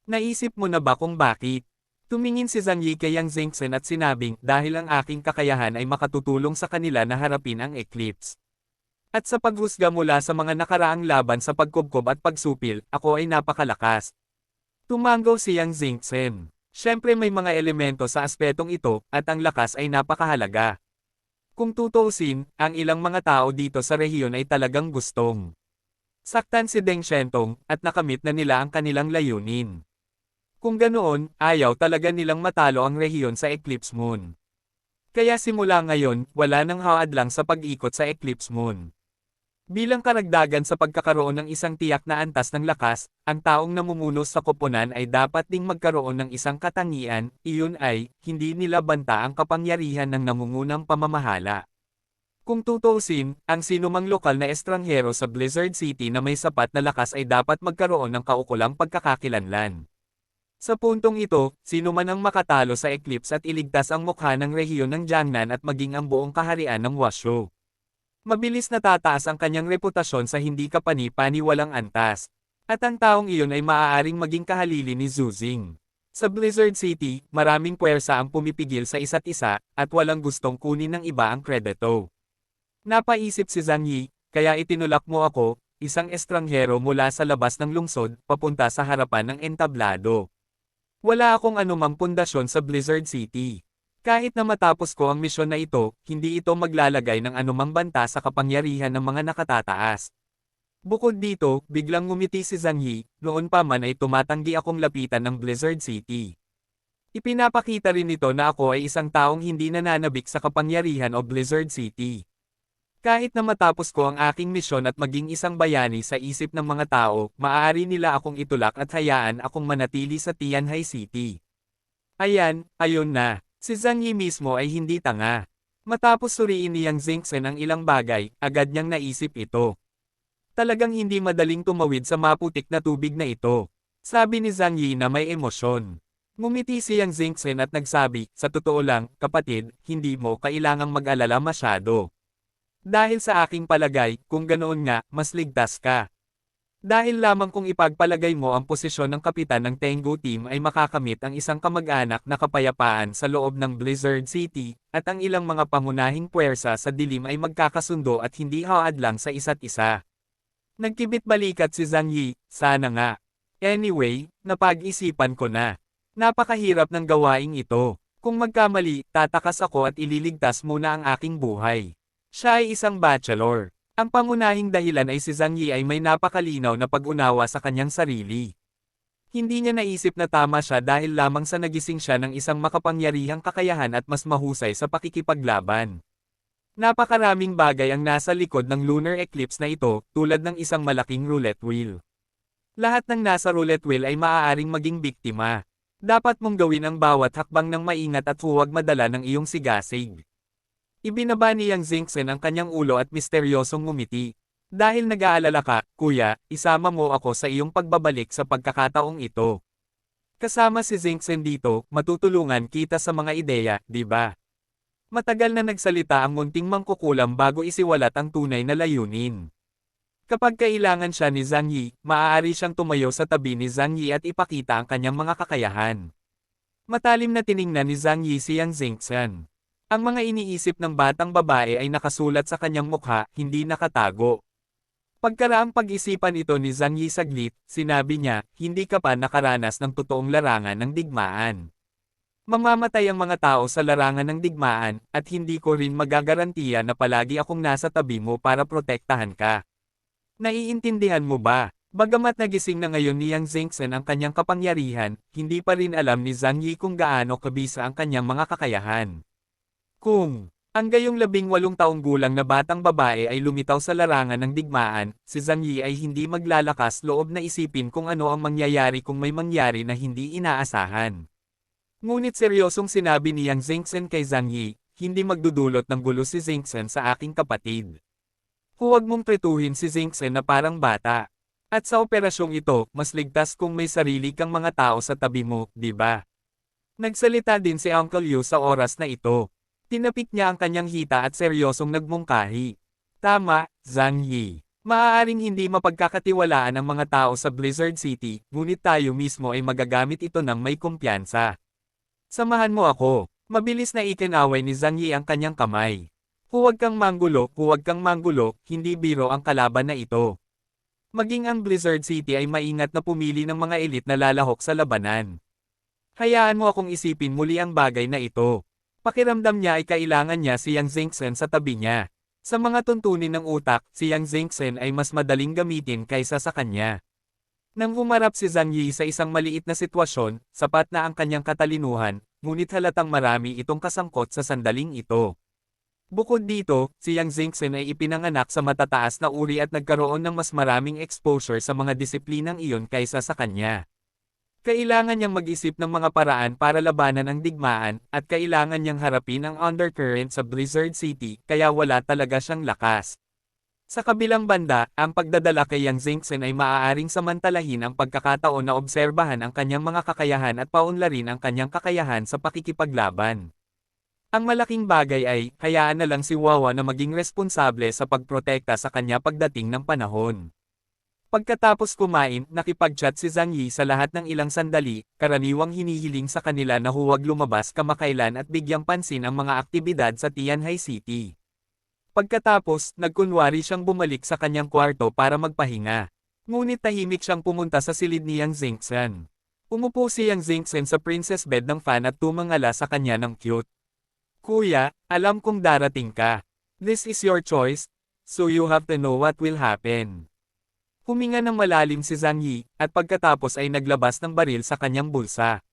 Naisip mo na ba kung bakit? Tumingin si Zhang Yi kay Yang Zhengzhen at sinabing, dahil ang aking kakayahan ay makatutulong sa kanila na harapin ang Eclipse. At sa paghusga mula sa mga nakaraang laban sa pagkubkob at pagsupil, ako ay napakalakas. Tumango si Yang Zhengzhen. Siyempre may mga elemento sa aspetong ito, at ang lakas ay napakahalaga. Kung tutuusin, ang ilang mga tao dito sa rehiyon ay talagang gustong saktan si Deng Xiantong, at nakamit na nila ang kanilang layunin. Kung ganoon, ayaw talaga nilang matalo ang rehiyon sa Eclipse Moon. Kaya simula ngayon, wala nang haadlang sa pag-ikot sa Eclipse Moon. Bilang karagdagan sa pagkakaroon ng isang tiyak na antas ng lakas, ang taong namumuno sa koponan ay dapat ding magkaroon ng isang katangian, iyon ay, hindi nila banta ang kapangyarihan ng nangungunang pamamahala. Kung tutuusin, ang sinumang lokal na estranghero sa Blizzard City na may sapat na lakas ay dapat magkaroon ng kaukulang pagkakakilanlan. Sa puntong ito, sino man ang makatalo sa Eclipse at iligtas ang mukha ng rehiyon ng Jiangnan at maging ang buong kaharian ng Washu. Mabilis na tataas ang kanyang reputasyon sa hindi kapani-paniwalang antas. At ang taong iyon ay maaaring maging kahalili ni Zhu Xing. Sa Blizzard City, maraming puwersa ang pumipigil sa isa't isa, at walang gustong kunin ng iba ang kredito. Napaisip si Zhang Yi, kaya itinulak mo ako, isang estranghero mula sa labas ng lungsod, papunta sa harapan ng entablado. Wala akong anumang pundasyon sa Blizzard City. Kahit na matapos ko ang misyon na ito, hindi ito maglalagay ng anumang banta sa kapangyarihan ng mga nakatataas. Bukod dito, biglang ngumiti si Zhang Yi, noon pa man ay tumatanggi akong lapitan ng Blizzard City. Ipinapakita rin nito na ako ay isang taong hindi nananabik sa kapangyarihan o Blizzard City. Kahit na matapos ko ang aking misyon at maging isang bayani sa isip ng mga tao, maaari nila akong itulak at hayaan akong manatili sa Tianhai City. Ayon na. Si Zhang Yi mismo ay hindi tanga. Matapos suriin ni Yang Xingchen ang ilang bagay, agad niyang naisip ito. Talagang hindi madaling tumawid sa maputik na tubig na ito. Sabi ni Zhang Yi na may emosyon. Ngumiti si Yang Xingchen at nagsabi, sa totoo lang, kapatid, hindi mo kailangang mag-alala masyado. Dahil sa aking palagay, kung ganoon nga, mas ligtas ka. Dahil lamang kung ipagpalagay mo ang posisyon ng kapitan ng Tengu Team ay makakamit ang isang kamag-anak na kapayapaan sa loob ng Blizzard City, at ang ilang mga pangunahing puwersa sa dilim ay magkakasundo at hindi haadlang sa isa't isa. Nagkibit balikat si Zhang Yi, sana nga. Anyway, napag-isipan ko na. Napakahirap ng gawaing ito. Kung magkamali, tatakas ako at ililigtas muna ang aking buhay. Siya ay isang bachelor. Ang pangunahing dahilan ay si Zhang Yi ay may napakalinaw na pag-unawa sa kanyang sarili. Hindi niya naisip na tama siya dahil lamang sa nagising siya ng isang makapangyarihang kakayahan at mas mahusay sa pakikipaglaban. Napakaraming bagay ang nasa likod ng lunar eclipse na ito, tulad ng isang malaking roulette wheel. Lahat ng nasa roulette wheel ay maaaring maging biktima. Dapat mong gawin ang bawat hakbang ng maingat at huwag madala ng iyong sigasig. Ibinaba ni Yang Xingchen ang kanyang ulo at misteryosong ngumiti. Dahil nag-aalala ka, kuya, isama mo ako sa iyong pagbabalik sa pagkakataong ito. Kasama si Xingchen dito, matutulungan kita sa mga ideya, di ba? Matagal na nagsalita ang munting mangkukulam bago isiwalat ang tunay na layunin. Kapag kailangan siya ni Zhang Yi, maaari siyang tumayo sa tabi ni Zhang Yi at ipakita ang kanyang mga kakayahan. Matalim na tiningnan ni Zhang Yi si Yang Xingchen. Ang mga iniisip ng batang babae ay nakasulat sa kanyang mukha, hindi nakatago. Pagkaraang pag-isipan ito ni Zhang Yi saglit, sinabi niya, hindi ka pa nakaranas ng totoong larangan ng digmaan. Mamamatay ang mga tao sa larangan ng digmaan, at hindi ko rin magagarantiya na palagi akong nasa tabi mo para protektahan ka. Naiintindihan mo ba? Bagamat nagising na ngayon ni Yang Xingchen ang kanyang kapangyarihan, hindi pa rin alam ni Zhang Yi kung gaano kabisa ang kanyang mga kakayahan. Kung ang gayong 18 taong gulang na batang babae ay lumitaw sa larangan ng digmaan, si Zhang Yi ay hindi maglalakas loob na isipin kung ano ang mangyayari kung may mangyari na hindi inaasahan. Ngunit seryosong sinabi ni Yang Xingchen kay Zhang Yi, hindi magdudulot ng gulo si Xingchen sa aking kapatid. Huwag mong tretuhin si Xingchen na parang bata. At sa operasyong ito, mas ligtas kung may sarili kang mga tao sa tabi mo, di ba? Nagsalita din si Uncle Yu sa oras na ito. Tinapik niya ang kanyang hita at seryosong nagmungkahi. Tama, Zhang Yi. Maaaring hindi mapagkakatiwalaan ang mga tao sa Blizzard City, ngunit tayo mismo ay magagamit ito ng may kumpiyansa. Samahan mo ako. Mabilis na ikinaway ni Zhang Yi ang kanyang kamay. Huwag kang manggulo, hindi biro ang kalaban na ito. Maging ang Blizzard City ay maingat na pumili ng mga elite na lalahok sa labanan. Hayaan mo akong isipin muli ang bagay na ito. Pakiramdam niya ay kailangan niya si Yang Xingchen sa tabi niya. Sa mga tuntunin ng utak, si Yang Xingchen ay mas madaling gamitin kaysa sa kanya. Nang humarap si Zhang Yi sa isang maliit na sitwasyon, sapat na ang kanyang katalinuhan, ngunit halatang marami itong kasangkot sa sandaling ito. Bukod dito, si Yang Xingchen ay ipinanganak sa matataas na uri at nagkaroon ng mas maraming exposure sa mga disiplinang iyon kaysa sa kanya. Kailangan niyang mag-isip ng mga paraan para labanan ang digmaan, at kailangan niyang harapin ang undercurrent sa Blizzard City, kaya wala talaga siyang lakas. Sa kabilang banda, ang pagdadala kay Yang Xingchen ay maaaring samantalahin ang pagkakataon na obserbahan ang kanyang mga kakayahan at paunlarin ang kanyang kakayahan sa pakikipaglaban. Ang malaking bagay ay, hayaan na lang si Wawa na maging responsable sa pagprotekta sa kanya pagdating ng panahon. Pagkatapos kumain, nakipag-chat si Zhang Yi sa lahat ng ilang sandali, karaniwang hinihiling sa kanila na huwag lumabas kamakailan at bigyang pansin ang mga aktibidad sa Tianhai City. Pagkatapos, nagkunwari siyang bumalik sa kanyang kwarto para magpahinga. Ngunit tahimik siyang pumunta sa silid ni Yang Xingchen. Umupo si Yang Xingchen sa princess bed ng fan at tumangala sa kanya ng cute. Kuya, alam kong darating ka. This is your choice, so you have to know what will happen. Huminga ng malalim si Zhang Yi, at pagkatapos ay naglabas ng baril sa kanyang bulsa.